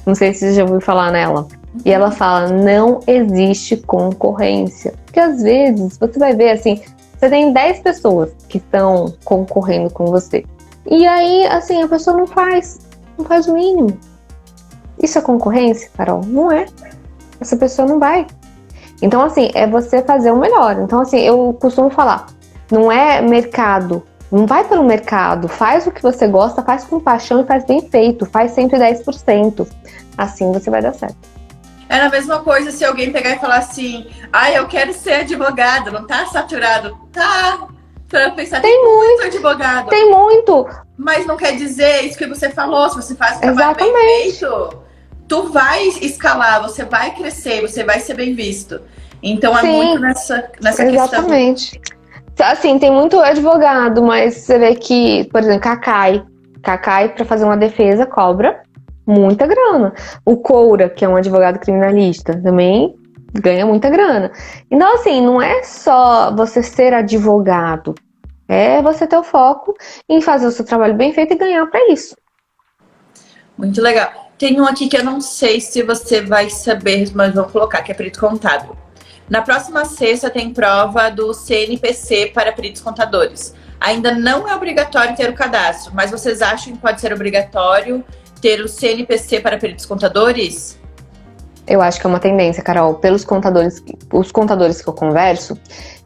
Não sei se você já ouviu falar nela. E ela fala, não existe concorrência. Porque às vezes, você vai ver assim, você tem 10 pessoas que estão concorrendo com você. E aí, assim, a pessoa não faz o mínimo. Isso é concorrência, Carol? Não é. Essa pessoa não vai. Então, assim, é você fazer o melhor. Então, assim, eu costumo falar, não é mercado Não vai pelo mercado, faz o que você gosta, faz com paixão e faz bem feito, faz 110%. Assim você vai dar certo.
Era a mesma coisa se alguém pegar e falar assim, eu quero ser advogado, não tá saturado? Tá, pra pensar, tem muito advogado.
Tem muito.
Mas não quer dizer isso que você falou, se você faz o trabalho bem feito, tu vai escalar, você vai crescer, você vai ser bem visto. Então é muito nessa questão.
Exatamente. Assim, tem muito advogado, mas você vê que, por exemplo, Cacai para fazer uma defesa cobra muita grana. O Coura, que é um advogado criminalista, também ganha muita grana. Então, assim, não é só você ser advogado, é você ter o foco em fazer o seu trabalho bem feito e ganhar para isso.
Muito legal. Tem um aqui que eu não sei se você vai saber, mas vamos colocar, que é perito contábil. Na próxima sexta tem prova do CNPC para peritos contadores. Ainda não é obrigatório ter o cadastro, mas vocês acham que pode ser obrigatório ter o CNPC para peritos contadores?
Eu acho que é uma tendência, Carol. Pelos contadores, os contadores que eu converso,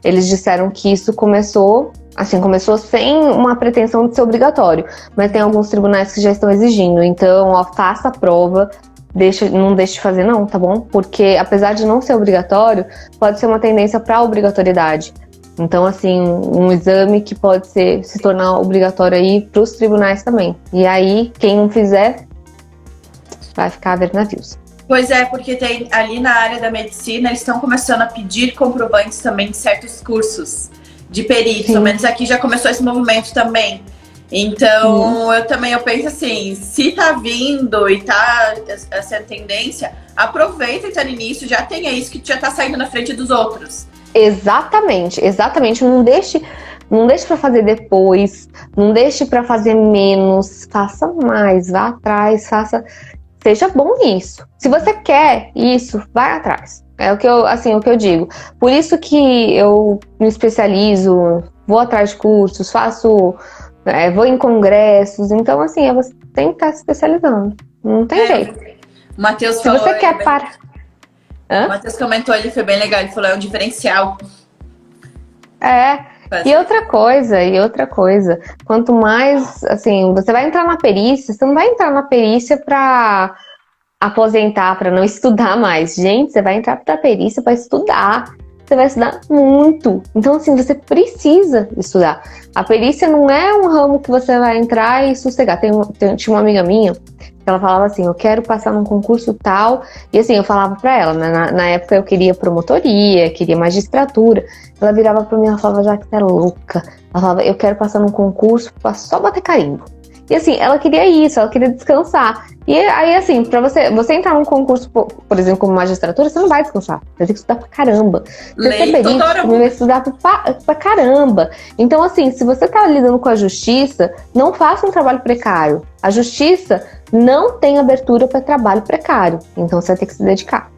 eles disseram que isso começou sem uma pretensão de ser obrigatório, mas tem alguns tribunais que já estão exigindo. Então, faça a prova, não deixe de fazer não, tá bom? Porque apesar de não ser obrigatório, pode ser uma tendência para obrigatoriedade. Então, assim, um exame que pode se tornar obrigatório aí para os tribunais também. E aí, quem não fizer, vai ficar a ver navios.
Pois é, porque tem ali na área da medicina, eles estão começando a pedir comprovantes também de certos cursos de peritos. Pelo menos aqui já começou esse movimento também. Então, eu penso assim, se tá vindo e tá essa tendência, aproveita e tá no início, já tenha isso que já tá saindo na frente dos outros.
Exatamente. Não deixe para fazer depois, não deixe para fazer menos, faça mais, vá atrás, seja bom nisso. Se você quer isso, vai atrás. É o que eu digo. Por isso que eu me especializo, vou atrás de cursos, vou em congressos. Então, assim, você tem que estar se especializando. Não tem jeito.
O Matheus
falou. Se você quer parar.
O Matheus comentou, ele foi bem legal. Ele falou, é um diferencial.
E outra coisa. Quanto mais, assim, você vai entrar na perícia, você não vai entrar na perícia pra aposentar, para não estudar mais. Gente, você vai entrar para a perícia para estudar. Você vai estudar muito. Então, assim, você precisa estudar. A perícia não é um ramo que você vai entrar e sossegar. Tinha uma amiga minha que ela falava assim, eu quero passar num concurso tal. E assim, eu falava para ela, né? Na época eu queria promotoria, queria magistratura. Ela virava para mim e falava, já que você é louca. Ela falava, eu quero passar num concurso para só bater carimbo. E assim, ela queria isso, ela queria descansar. E aí, assim, pra você entrar num concurso, por exemplo, como magistratura, você não vai descansar. Você tem que estudar pra caramba. Você ser perito, você vai estudar pra caramba. Então, assim, se você tá lidando com a justiça, não faça um trabalho precário. A justiça não tem abertura para trabalho precário. Então, você vai ter que se dedicar.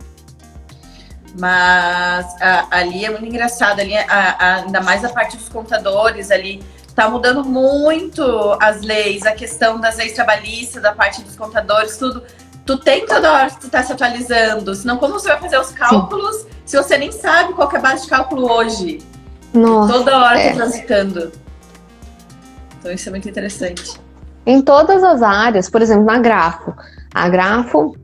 Mas ali é muito engraçado, ali, ainda mais a parte dos contadores ali. Tá mudando muito as leis, a questão das leis trabalhistas, da parte dos contadores, tudo. Tu tem toda hora que tu tá se atualizando. Senão, como você vai fazer os cálculos se você nem sabe qual que é a base de cálculo hoje?
Nossa,
toda hora tá transitando. Então, isso é muito interessante.
Em todas as áreas, por exemplo, na Grafo. A Grafo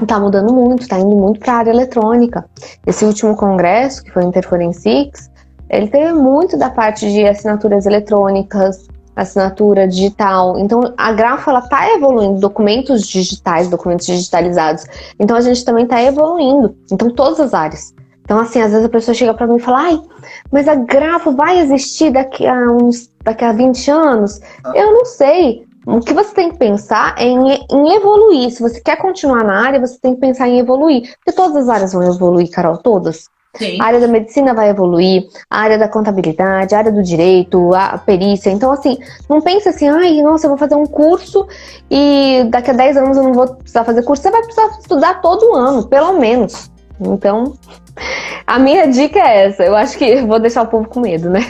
tá mudando muito, tá indo muito pra área eletrônica. Esse último congresso, que foi o Interforensics, ele teve muito da parte de assinaturas eletrônicas, assinatura digital. Então, a Grafo, ela tá evoluindo, documentos digitais, documentos digitalizados. Então, a gente também tá evoluindo. Então, todas as áreas. Então, assim, às vezes a pessoa chega para mim e fala, mas a Grafo vai existir daqui a 20 anos? Eu não sei. O que você tem que pensar é em evoluir. Se você quer continuar na área, você tem que pensar em evoluir. Porque todas as áreas vão evoluir, Carol, todas.
Sim.
A área da medicina vai evoluir, a área da contabilidade, a área do direito, a perícia. Então, assim, não pense assim, nossa, eu vou fazer um curso e daqui a 10 anos eu não vou precisar fazer curso. Você vai precisar estudar todo ano, pelo menos. Então, a minha dica é essa. Eu acho que eu vou deixar o povo com medo, né?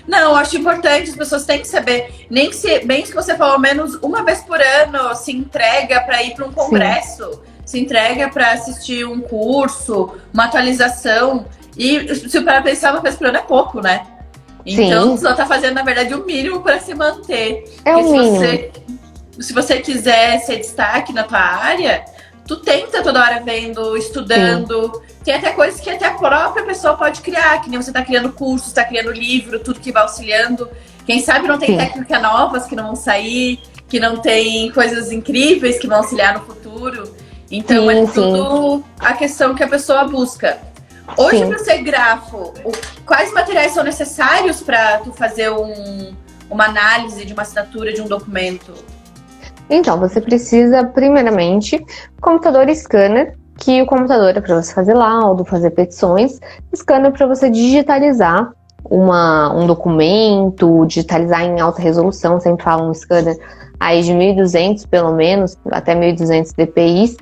Não, eu acho importante, as pessoas têm que saber. Nem que bem que você pelo menos uma vez por ano se entrega para ir para um congresso. Sim. Se entrega para assistir um curso, uma atualização. E se para pensar uma vez por ano é pouco, né? Então,
Sim.
você está fazendo, na verdade, o mínimo para se manter.
É o mínimo.
Se você quiser ser destaque na tua área, tu tenta toda hora vendo,
Sim,
estudando. Tem até coisas que até a própria pessoa pode criar, que nem você está criando cursos, está criando livro, tudo que vai auxiliando. Quem sabe não tem
sim,
técnicas novas que não vão sair, que não tem coisas incríveis que vão auxiliar no futuro. Então, é
sim, sim,
tudo a questão que a pessoa busca. Hoje,
sim.
para ser grafo, quais materiais são necessários para tu fazer uma análise de uma assinatura de um documento?
Então, você precisa, primeiramente, computador e scanner, que o computador é para você fazer laudo, fazer petições, scanner para você digitalizar um documento, digitalizar em alta resolução, sempre falo um scanner aí de 1.200 pelo menos, até 1.200 dpi,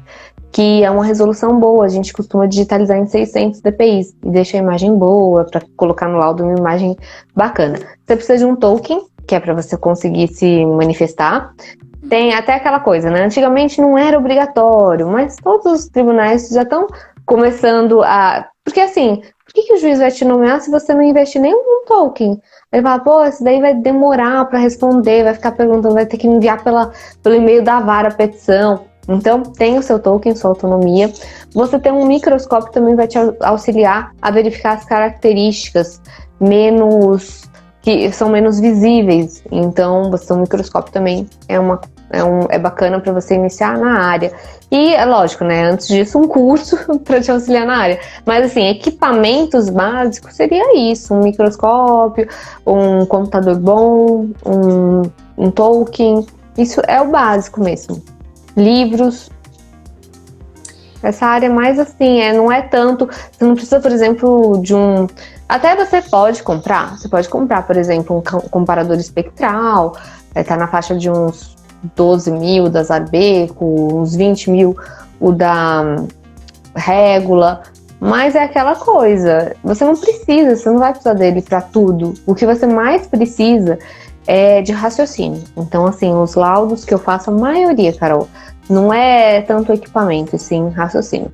que é uma resolução boa, a gente costuma digitalizar em 600 dpi e deixa a imagem boa para colocar no laudo uma imagem bacana. Você precisa de um token, que é para você conseguir se manifestar. Tem até aquela coisa, né? Antigamente não era obrigatório, mas todos os tribunais já estão começando a... Porque assim, por que o juiz vai te nomear se você não investir nenhum token? Ele fala, pô, isso daí vai demorar para responder, vai ficar perguntando, vai ter que enviar pelo e-mail da vara a petição. Então, tem o seu token, sua autonomia. Você tem um microscópio também vai te auxiliar a verificar as características que são menos visíveis. Então, você tem um microscópio também é bacana para você iniciar na área. E é lógico, né? Antes disso, um curso para te auxiliar na área. Mas assim, equipamentos básicos seria isso: um microscópio, um computador bom, um token. Isso é o básico mesmo. Livros. Essa área mais assim, não é tanto. Você não precisa, por exemplo, de um. Até você pode comprar. Você pode comprar, por exemplo, um comparador espectral. Tá na faixa de uns 12 mil da Zarbeco, uns 20 mil o da Régula. Mas é aquela coisa. Você não precisa, você não vai precisar dele para tudo. O que você mais precisa é de raciocínio. Então, assim, os laudos que eu faço, a maioria, Carol, não é tanto equipamento, e sim raciocínio.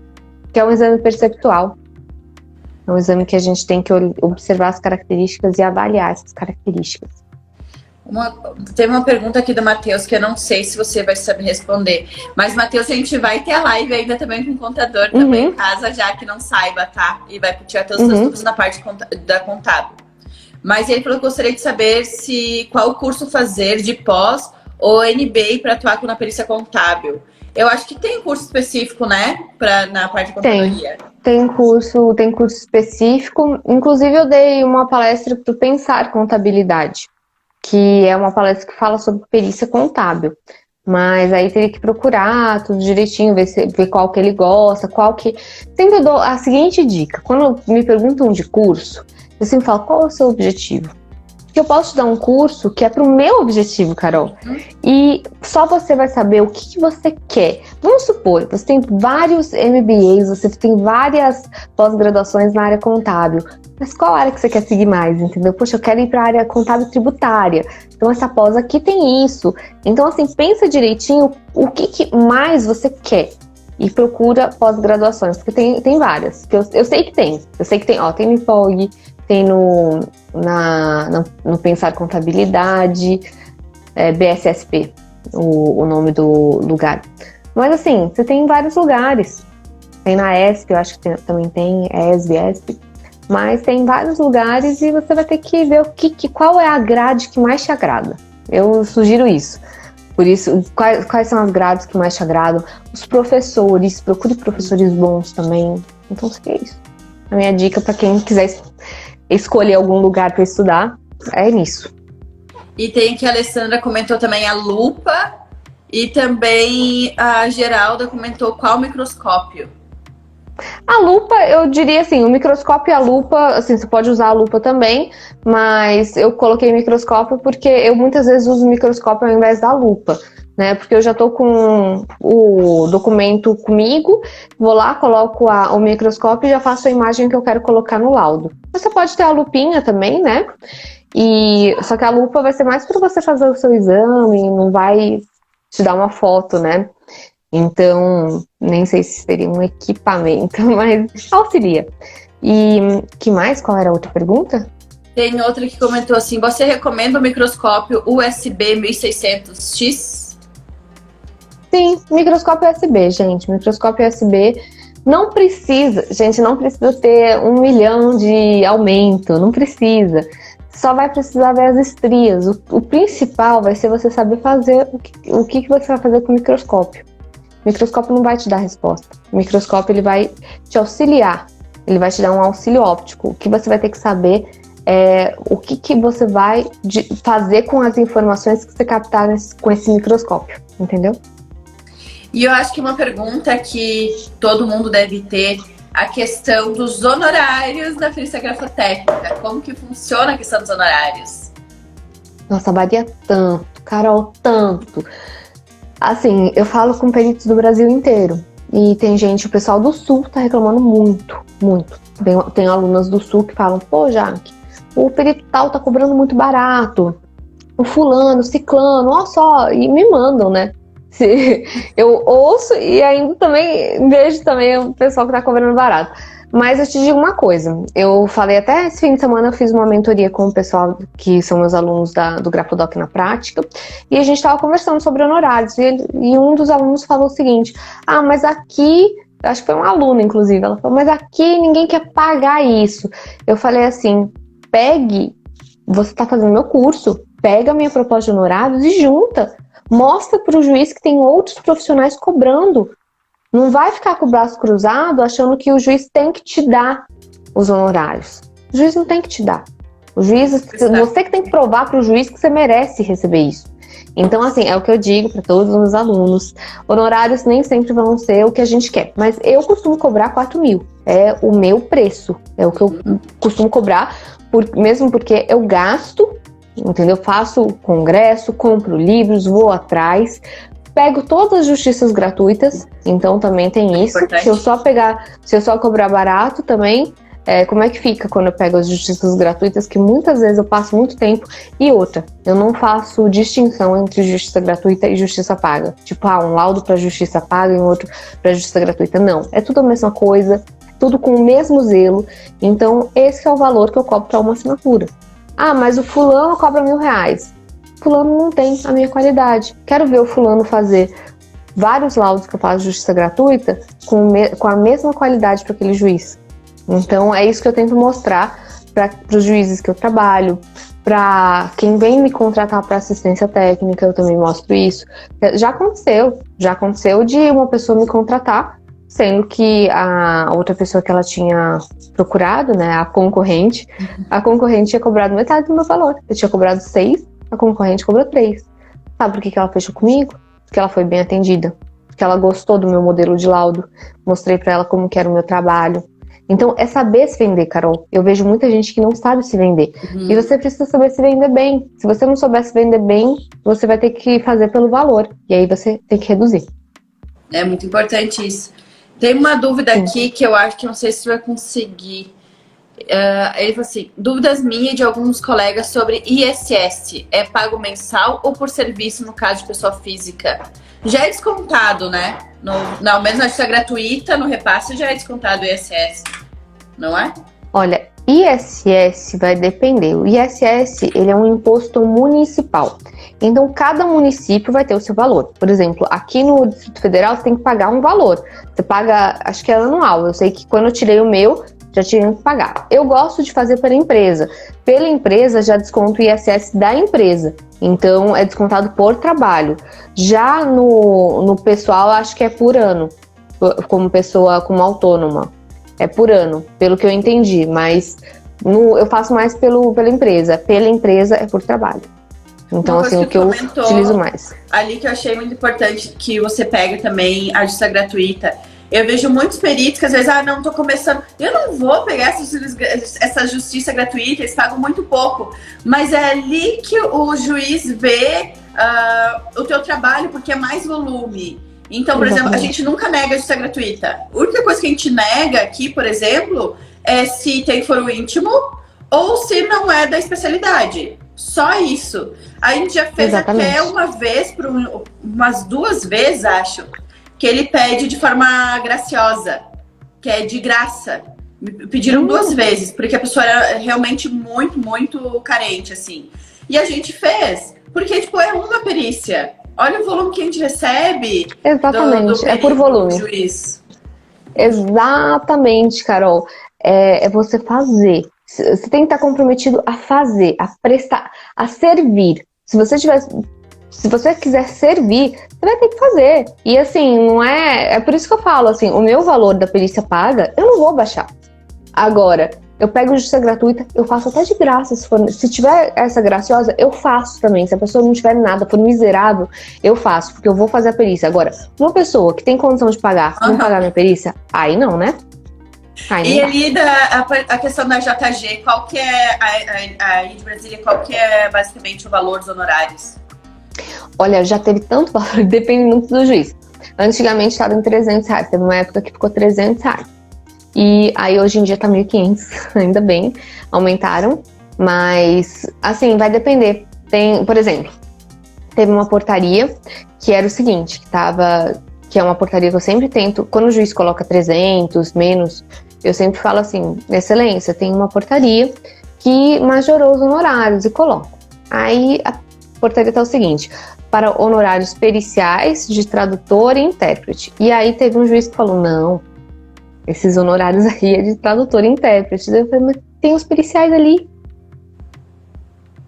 Que é um exame perceptual. É um exame que a gente tem que observar as características e avaliar essas características.
Teve uma pergunta aqui do Matheus que eu não sei se você vai saber responder. Mas, Matheus, a gente vai ter a live ainda também com o contador também em casa, já que não saiba, tá? E vai tirar todas as dúvidas na parte da contábil. Mas ele falou que gostaria de saber qual curso fazer de pós ou MBA para atuar na perícia contábil. Eu acho que tem curso específico, né? Na parte de contadoria.
Tem curso específico. Inclusive, eu dei uma palestra para o Pensar Contabilidade, que é uma palestra que fala sobre perícia contábil. Mas aí teria que procurar tudo direitinho, ver qual que ele gosta, Sempre eu dou a seguinte dica: quando me perguntam de curso, eu sempre falo, qual é o seu objetivo? Porque eu posso te dar um curso que é pro meu objetivo, Carol. E só você vai saber o que você quer. Vamos supor, você tem vários MBAs, você tem várias pós-graduações na área contábil. Mas qual área que você quer seguir mais, entendeu? Poxa, eu quero ir para a área contábil tributária. Então, essa pós aqui tem isso. Então, assim, pensa direitinho o que mais você quer. E procura pós-graduações, porque tem várias. Que eu sei que tem. Eu sei que tem, tem no IPOG, tem no Pensar Contabilidade, BSSP, o nome do lugar. Mas, assim, você tem em vários lugares. Tem na ESP, eu acho que também tem, ESP. Mas tem vários lugares e você vai ter que ver qual é a grade que mais te agrada. Eu sugiro isso. Por isso, quais são as grades que mais te agradam? Os professores, procure professores bons também. Então, seria isso. A minha dica para quem quiser escolher algum lugar para estudar é nisso.
E tem que a Alessandra comentou também a lupa e também a Geralda comentou qual microscópio.
A lupa, eu diria assim, o microscópio e a lupa, assim, você pode usar a lupa também, mas eu coloquei microscópio porque eu muitas vezes uso o microscópio ao invés da lupa, né? Porque eu já tô com o documento comigo, vou lá, coloco o microscópio e já faço a imagem que eu quero colocar no laudo. Você pode ter a lupinha também, né? Só que a lupa vai ser mais para você fazer o seu exame, não vai te dar uma foto, né? Então, nem sei se seria um equipamento, mas auxilia. E que mais? Qual era a outra pergunta?
Tem outra que comentou assim, você recomenda o microscópio USB 1600X?
Sim, microscópio USB, gente. Microscópio USB não precisa, gente, não precisa ter 1 milhão de aumento, não precisa. Só vai precisar ver as estrias. O principal vai ser você saber fazer o que você vai fazer com o microscópio. O microscópio não vai te dar resposta. O microscópio ele vai te auxiliar, ele vai te dar um auxílio óptico. O que você vai ter que saber é o que você vai fazer com as informações que você captar com esse microscópio, entendeu?
E eu acho que uma pergunta que todo mundo deve ter, a questão dos honorários da perícia grafotécnica. Como que funciona a questão dos honorários?
Nossa, varia tanto, Carol, tanto. Assim, eu falo com peritos do Brasil inteiro. E tem gente, o pessoal do Sul tá reclamando muito, muito. Tem alunas do Sul que falam, pô, Jaque, o perito tal tá cobrando muito barato. O fulano, o ciclano, ó só, e me mandam, né? Eu ouço e ainda também vejo também o pessoal que tá cobrando barato. Mas eu te digo uma coisa, eu falei até esse fim de semana, eu fiz uma mentoria com o pessoal que são meus alunos do Grafodoc na prática, e a gente estava conversando sobre honorários, e um dos alunos falou o seguinte, mas aqui, acho que foi um aluno inclusive, ela falou, mas aqui ninguém quer pagar isso. Eu falei assim, você está fazendo meu curso, pega a minha proposta de honorários e junta, mostra para o juiz que tem outros profissionais cobrando. Não vai ficar com o braço cruzado achando que o juiz tem que te dar os honorários. O juiz não tem que te dar. O juiz, você que tem que provar para o juiz que você merece receber isso. Então, assim, é o que eu digo para todos os meus alunos. Honorários nem sempre vão ser o que a gente quer. Mas eu costumo cobrar 4 mil. É o meu preço. É o que eu costumo cobrar, mesmo porque eu gasto, entendeu? Faço congresso, compro livros, vou atrás... Pego todas as justiças gratuitas, então também tem isso. Se eu só cobrar barato também, como é que fica quando eu pego as justiças gratuitas, que muitas vezes eu passo muito tempo. E outra, eu não faço distinção entre justiça gratuita e justiça paga. Tipo, um laudo para justiça paga e um outro para justiça gratuita. Não, é tudo a mesma coisa, tudo com o mesmo zelo. Então, esse é o valor que eu cobro para uma assinatura. Mas o fulano cobra R$1.000. Fulano não tem a minha qualidade. Quero ver o fulano fazer vários laudos que eu faço de justiça gratuita com a mesma qualidade para aquele juiz. Então, é isso que eu tento mostrar para os juízes que eu trabalho, para quem vem me contratar para assistência técnica, eu também mostro isso. Já aconteceu de uma pessoa me contratar, sendo que a outra pessoa que ela tinha procurado, né, a concorrente tinha cobrado metade do meu valor. Eu tinha cobrado 6, a concorrente cobrou 3. Sabe por que ela fechou comigo? Porque ela foi bem atendida. Porque ela gostou do meu modelo de laudo. Mostrei pra ela como que era o meu trabalho. Então, é saber se vender, Carol. Eu vejo muita gente que não sabe se vender. E você precisa saber se vender bem. Se você não souber se vender bem, você vai ter que fazer pelo valor. E aí você tem que reduzir.
É muito importante isso. Tem uma dúvida aqui que eu acho que não sei se você vai conseguir. Ele falou assim, dúvidas minhas e de alguns colegas sobre ISS, é pago mensal ou por serviço no caso de pessoa física? Já é descontado, né? Não, mesmo na justiça gratuita, no repasse já é descontado o ISS, não é?
Olha, ISS vai depender. O ISS, ele é um imposto municipal. Então, cada município vai ter o seu valor. Por exemplo, aqui no Distrito Federal, você tem que pagar um valor. Você paga, acho que é anual. Eu sei que quando eu tirei o meu, já tinha que pagar. Eu gosto de fazer pela empresa. Pela empresa, já desconto o ISS da empresa. Então, é descontado por trabalho. Já no pessoal, acho que é por ano. Como pessoa, como autônoma. É por ano, pelo que eu entendi. Mas eu faço mais pela empresa. Pela empresa é por trabalho. Então, assim, o que eu utilizo mais.
Ali que eu achei muito importante, que você pega também a justiça gratuita. Eu vejo muitos peritos que às vezes, não, tô começando. Eu não vou pegar essa justiça gratuita, eles pagam muito pouco. Mas é ali que o juiz vê o teu trabalho, porque é mais volume. Então, por exemplo, a gente nunca nega a justiça gratuita. A única coisa que a gente nega aqui, por exemplo, é se tem foro íntimo ou se não é da especialidade. Só isso. A gente já fez até uma vez, umas 2 vezes, acho, que ele pede de forma graciosa, que é de graça. Me pediram 2 vezes, porque a pessoa era realmente muito, muito carente, assim. E a gente fez, porque, tipo, é uma perícia. Olha o volume que a gente recebe do
Exatamente, é por
perito, do
volume.
juiz.
Exatamente, Carol. É você fazer. Você tem que estar comprometido a fazer, a prestar, a servir. Se você quiser servir, você vai ter que fazer. E assim, não é. É por isso que eu falo assim, o meu valor da perícia paga, eu não vou baixar. Agora, eu pego justiça gratuita, eu faço até de graça. Se tiver essa graciosa, eu faço também. Se a pessoa não tiver nada, for miserável, eu faço, porque eu vou fazer a perícia. Agora, uma pessoa que tem condição de pagar, não pagar minha perícia, aí não, né? Aí
E
não
ali a questão da JG, qual que é aí de Brasília, qual que é basicamente o valor dos honorários?
Olha, já teve tanto valor, depende muito do juiz. Antigamente estava em R$300, teve uma época que ficou R$300. E aí hoje em dia tá 1.500, ainda bem, aumentaram. Mas, assim, vai depender. Tem, por exemplo, teve uma portaria que era o seguinte, que é uma portaria que eu sempre tento, quando o juiz coloca 300, menos, eu sempre falo assim, excelência, tem uma portaria que majorou os honorários e coloco. Aí a portaria tá o seguinte, para honorários periciais de tradutor e intérprete. E aí teve um juiz que falou, não, esses honorários aí é de tradutor e intérprete. Eu falei, mas tem os periciais ali.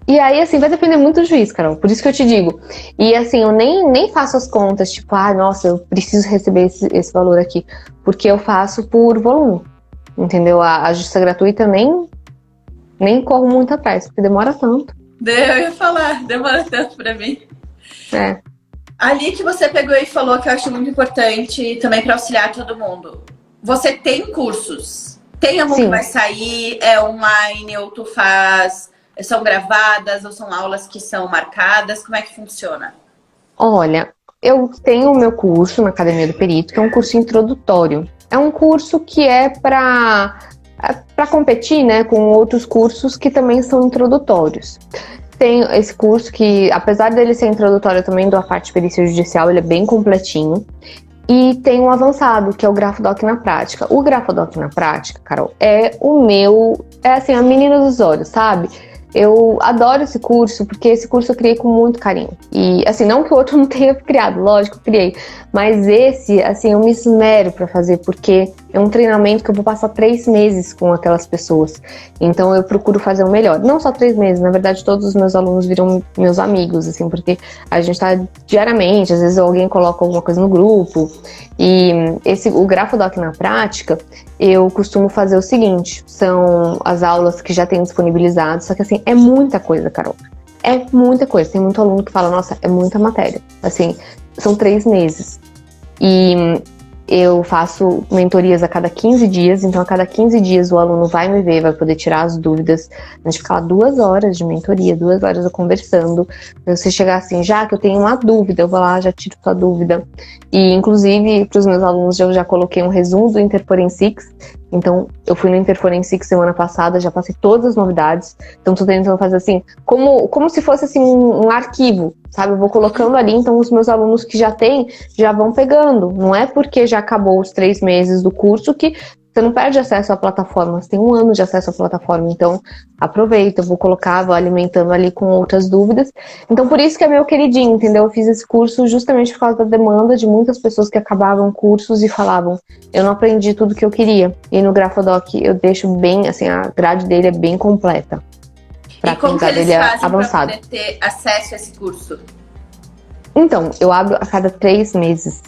E aí, assim, vai depender muito do juiz, Carol. Por isso que eu te digo. E assim, eu nem faço as contas, tipo, nossa, eu preciso receber esse valor aqui. Porque eu faço por volume. Entendeu? A justiça gratuita nem corro muito atrás, porque demora tanto.
Eu ia falar, demora tanto pra mim.
É.
Ali que você pegou e falou que eu acho muito importante também para auxiliar todo mundo. Você tem cursos? Tem algum que vai sair? É online ou tu faz? São gravadas ou são aulas que são marcadas? Como é que funciona?
Olha, eu tenho o meu curso na Academia do Perito, que é um curso introdutório. É um curso que é para competir, né, com outros cursos que também são introdutórios. Tem esse curso que, apesar dele ser introdutório também da parte de perícia judicial, ele é bem completinho. E tem um avançado, que é o Grafodoc na Prática. O Grafodoc na Prática, Carol, é assim, a menina dos olhos, sabe? Eu adoro esse curso, porque esse curso eu criei com muito carinho. E, assim, não que o outro não tenha criado, lógico, eu criei. Mas esse, assim, eu me esmero pra fazer, porque é um treinamento que eu vou passar 3 meses com aquelas pessoas. Então, eu procuro fazer o melhor. Não só 3 meses, na verdade, todos os meus alunos viram meus amigos, assim, porque a gente tá diariamente, às vezes alguém coloca alguma coisa no grupo. E o Grafodoc na Prática, eu costumo fazer o seguinte, são as aulas que já tem disponibilizadas, só que assim, é muita coisa, Carol. É muita coisa. Tem muito aluno que fala, nossa, é muita matéria. Assim, são 3 meses. E eu faço mentorias a cada 15 dias, então a cada 15 dias o aluno vai me ver, vai poder tirar as dúvidas. A gente fica lá 2 horas de mentoria, 2 horas eu conversando. Você chegar assim, já que eu tenho uma dúvida, eu vou lá, já tiro sua dúvida. E inclusive, para os meus alunos, eu já coloquei um resumo do Interforensics. Então, eu fui no Interforensics semana passada, já passei todas as novidades. Então, tô tentando fazer assim, como se fosse assim um arquivo, sabe? Eu vou colocando ali, então os meus alunos que já têm, já vão pegando. Não é porque já acabou os 3 meses do curso que você não perde acesso à plataforma. Você tem 1 ano de acesso à plataforma, então aproveita, eu vou colocar, vou alimentando ali com outras dúvidas. Então, por isso que é meu queridinho, entendeu? Eu fiz esse curso justamente por causa da demanda de muitas pessoas que acabavam cursos e falavam, eu não aprendi tudo que eu queria. E no Grafodoc eu deixo bem, assim, a grade dele é bem completa.
E como que eles fazem para poder ter acesso a esse curso?
Então, eu abro a cada 3 meses.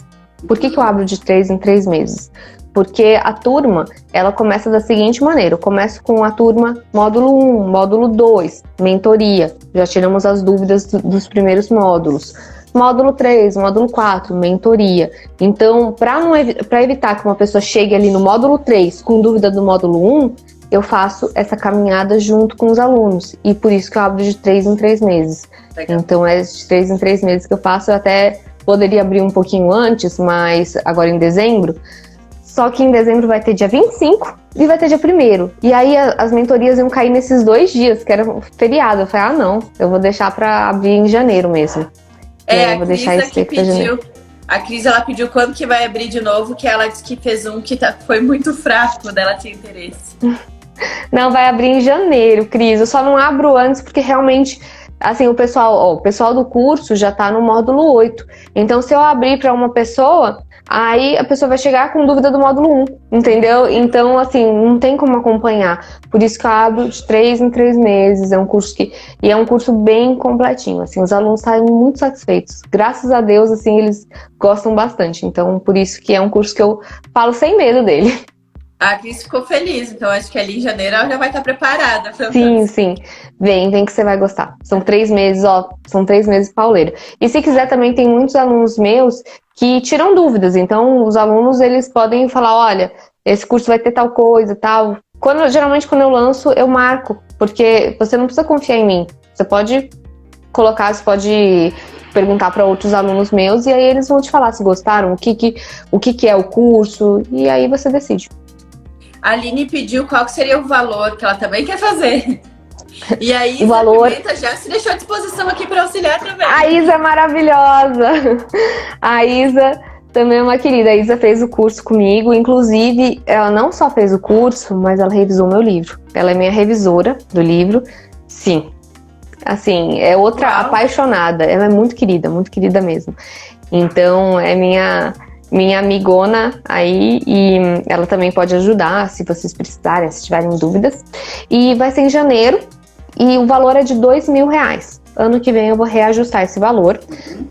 Por que eu abro de 3 em 3 meses? Porque a turma, ela começa da seguinte maneira, eu começo com a turma módulo 1, módulo 2, mentoria, já tiramos as dúvidas dos primeiros módulos. Módulo 3, módulo 4, mentoria. Então, para evitar que uma pessoa chegue ali no módulo 3 com dúvida do módulo 1, eu faço essa caminhada junto com os alunos. E por isso que eu abro de 3 em 3 meses. Legal. Então, é de 3 em 3 meses que eu faço. Eu até poderia abrir um pouquinho antes, mas agora em dezembro. Só que em dezembro vai ter dia 25 e vai ter dia 1º. E aí as mentorias iam cair nesses 2 dias, que era um feriado. Eu falei, não, eu vou deixar para abrir em janeiro mesmo.
Eu vou deixar isso aqui pra janeiro. A Cris, ela pediu quando que vai abrir de novo, que ela disse que fez um que foi muito fraco, dela tinha interesse.
Não, vai abrir em janeiro, Cris. Eu só não abro antes porque realmente, assim, o pessoal do curso já tá no módulo 8. Então, se eu abrir para uma pessoa, aí a pessoa vai chegar com dúvida do módulo 1, entendeu? Então, assim, não tem como acompanhar. Por isso que eu abro de 3 em 3 meses. É um curso e é um curso bem completinho. Assim, os alunos saem muito satisfeitos. Graças a Deus, assim, eles gostam bastante. Então, por isso que é um curso que eu falo sem medo dele.
A Cris ficou feliz, então acho que ali em janeiro ela já vai estar preparada.
Sim. Vem que você vai gostar. São 3 meses, são 3 meses pauleiro. E se quiser também, tem muitos alunos meus que tiram dúvidas. Então, os alunos, eles podem falar, olha, esse curso vai ter tal coisa, tal. Geralmente, quando eu lanço, eu marco, porque você não precisa confiar em mim. Você pode perguntar para outros alunos meus e aí eles vão te falar se gostaram, o que é o curso, e aí você decide.
A Aline pediu qual que seria o valor, que ela também quer fazer. E a Isa Pimenta já se deixou à disposição aqui para auxiliar também.
A Isa é maravilhosa! A Isa também é uma querida. A Isa fez o curso comigo. Inclusive, ela não só fez o curso, mas ela revisou meu livro. Ela é minha revisora do livro. Sim. Assim, é outra apaixonada. Ela é muito querida mesmo. Então, é minha amigona aí, e ela também pode ajudar se vocês precisarem, se tiverem dúvidas. E vai ser em janeiro, e o valor é de R$2.000. Ano que vem eu vou reajustar esse valor,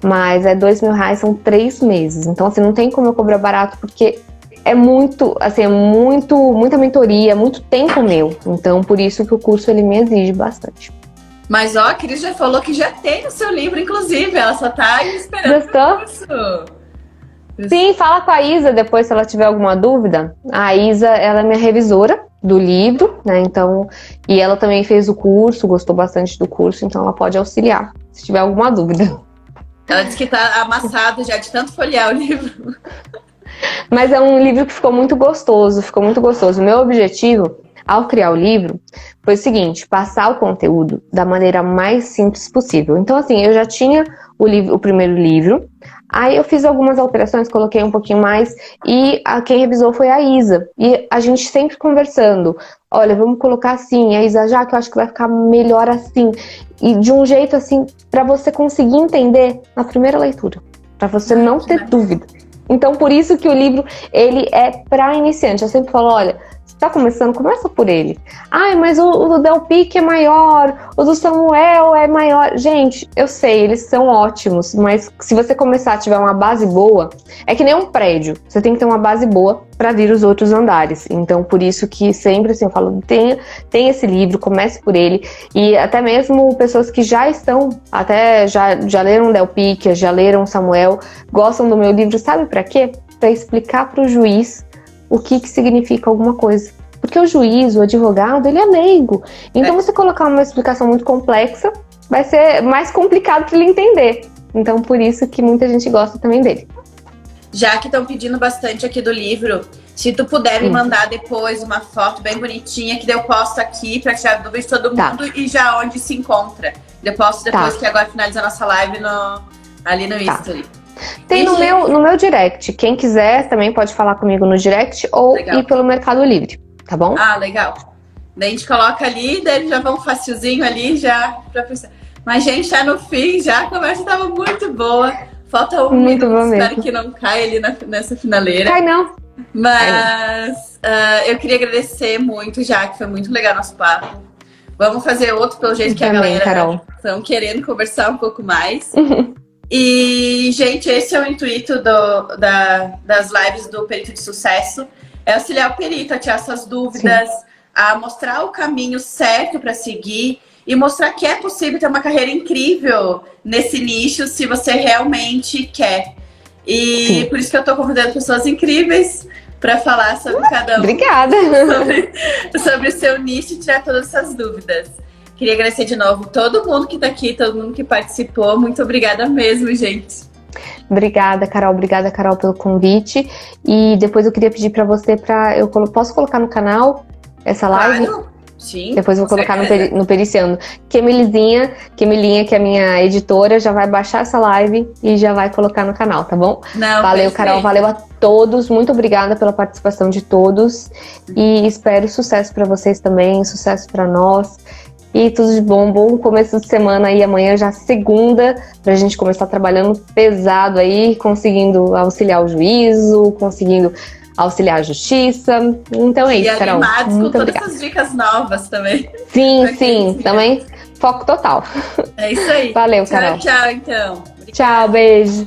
mas é R$2.000, são 3 meses. Então, assim, não tem como eu cobrar barato, porque é muito, assim, muita mentoria, muito tempo meu. Então, por isso que o curso, ele me exige bastante.
Mas, ó, a Cris já falou que já tem o seu livro, inclusive, ela só tá esperando o curso.
Sim, fala com a Isa depois se ela tiver alguma dúvida. A Isa, ela é minha revisora do livro, né? Então, e ela também fez o curso, gostou bastante do curso, então ela pode auxiliar se tiver alguma dúvida.
Ela disse que tá amassado já de tanto folhear o livro.
Mas é um livro que ficou muito gostoso. O meu objetivo, ao criar o livro, foi o seguinte: passar o conteúdo da maneira mais simples possível. Então, assim, eu já tinha o primeiro livro. Aí eu fiz algumas alterações, coloquei um pouquinho mais, e quem revisou foi a Isa. E a gente sempre conversando, olha, vamos colocar assim, a Isa, já que eu acho que vai ficar melhor assim. E de um jeito assim, para você conseguir entender na primeira leitura, para você não ter dúvida. Então, por isso que o livro, ele é para iniciante. Eu sempre falo, olha, você tá começando, começa por ele. Ai, mas o do Del Pique é maior, o do Samuel é maior. Gente, eu sei, eles são ótimos, mas se você começar a tiver uma base boa, é que nem um prédio. Você tem que ter uma base boa para vir os outros andares. Então, por isso que sempre, assim, eu falo, tem esse livro, comece por ele. E até mesmo pessoas que já estão, até já leram Del Pique, já leram Samuel, gostam do meu livro, sabe para quê? Para explicar para o juiz o que significa alguma coisa. Porque o juiz, o advogado, ele é leigo. Então, você colocar uma explicação muito complexa, vai ser mais complicado para ele entender. Então, por isso que muita gente gosta também dele.
Já que estão pedindo bastante aqui do livro, se tu puder me mandar depois uma foto bem bonitinha, que eu posto aqui para tirar dúvidas de todo mundo e já onde se encontra. Eu posto depois que agora finaliza a nossa live ali no Instagram.
Tem no meu direct. Quem quiser também pode falar comigo no direct ou ir pelo Mercado Livre, tá bom?
Ah, legal. Daí a gente coloca ali, daí já vão um facilzinho ali já. Mas, gente, tá no fim já. A conversa tava muito boa. Falta um minuto, espero que não caia ali nessa finaleira.
Cai não.
Mas eu queria agradecer muito, já que foi muito legal nosso papo. Vamos fazer outro pelo jeito que a galera estão querendo conversar um pouco mais. E, gente, esse é o intuito das lives do Perito de Sucesso. É auxiliar o perito a tirar suas dúvidas, a mostrar o caminho certo para seguir e mostrar que é possível ter uma carreira incrível nesse nicho se você realmente quer. E por isso que eu tô convidando pessoas incríveis para falar sobre cada um.
Obrigada!
Sobre o seu nicho e tirar todas essas dúvidas. Queria agradecer de novo todo mundo que tá aqui, todo mundo que participou. Muito obrigada mesmo, gente.
Obrigada, Carol, pelo convite. E depois eu queria pedir para você, posso colocar no canal essa live?
Claro. Sim,
Depois eu vou colocar
certeza.
no Periciando. Kemilinha, que é a minha editora, já vai baixar essa live e já vai colocar no canal, tá bom?
Não,
Valeu, Carol.
perfeito.
Valeu a todos. Muito obrigada pela participação de todos. E espero sucesso para vocês também, sucesso para nós. E tudo de bom. Bom começo de semana aí. Amanhã já segunda, pra gente começar trabalhando pesado aí, conseguindo auxiliar o juízo, conseguindo auxiliar a justiça. Então é isso, Carol.
Animados com
Muito
todas
obrigada.
essas dicas novas também.
Sim, também foco total.
É isso aí.
Valeu,
Tchau,
Carol.
tchau, então.
Tchau, beijo.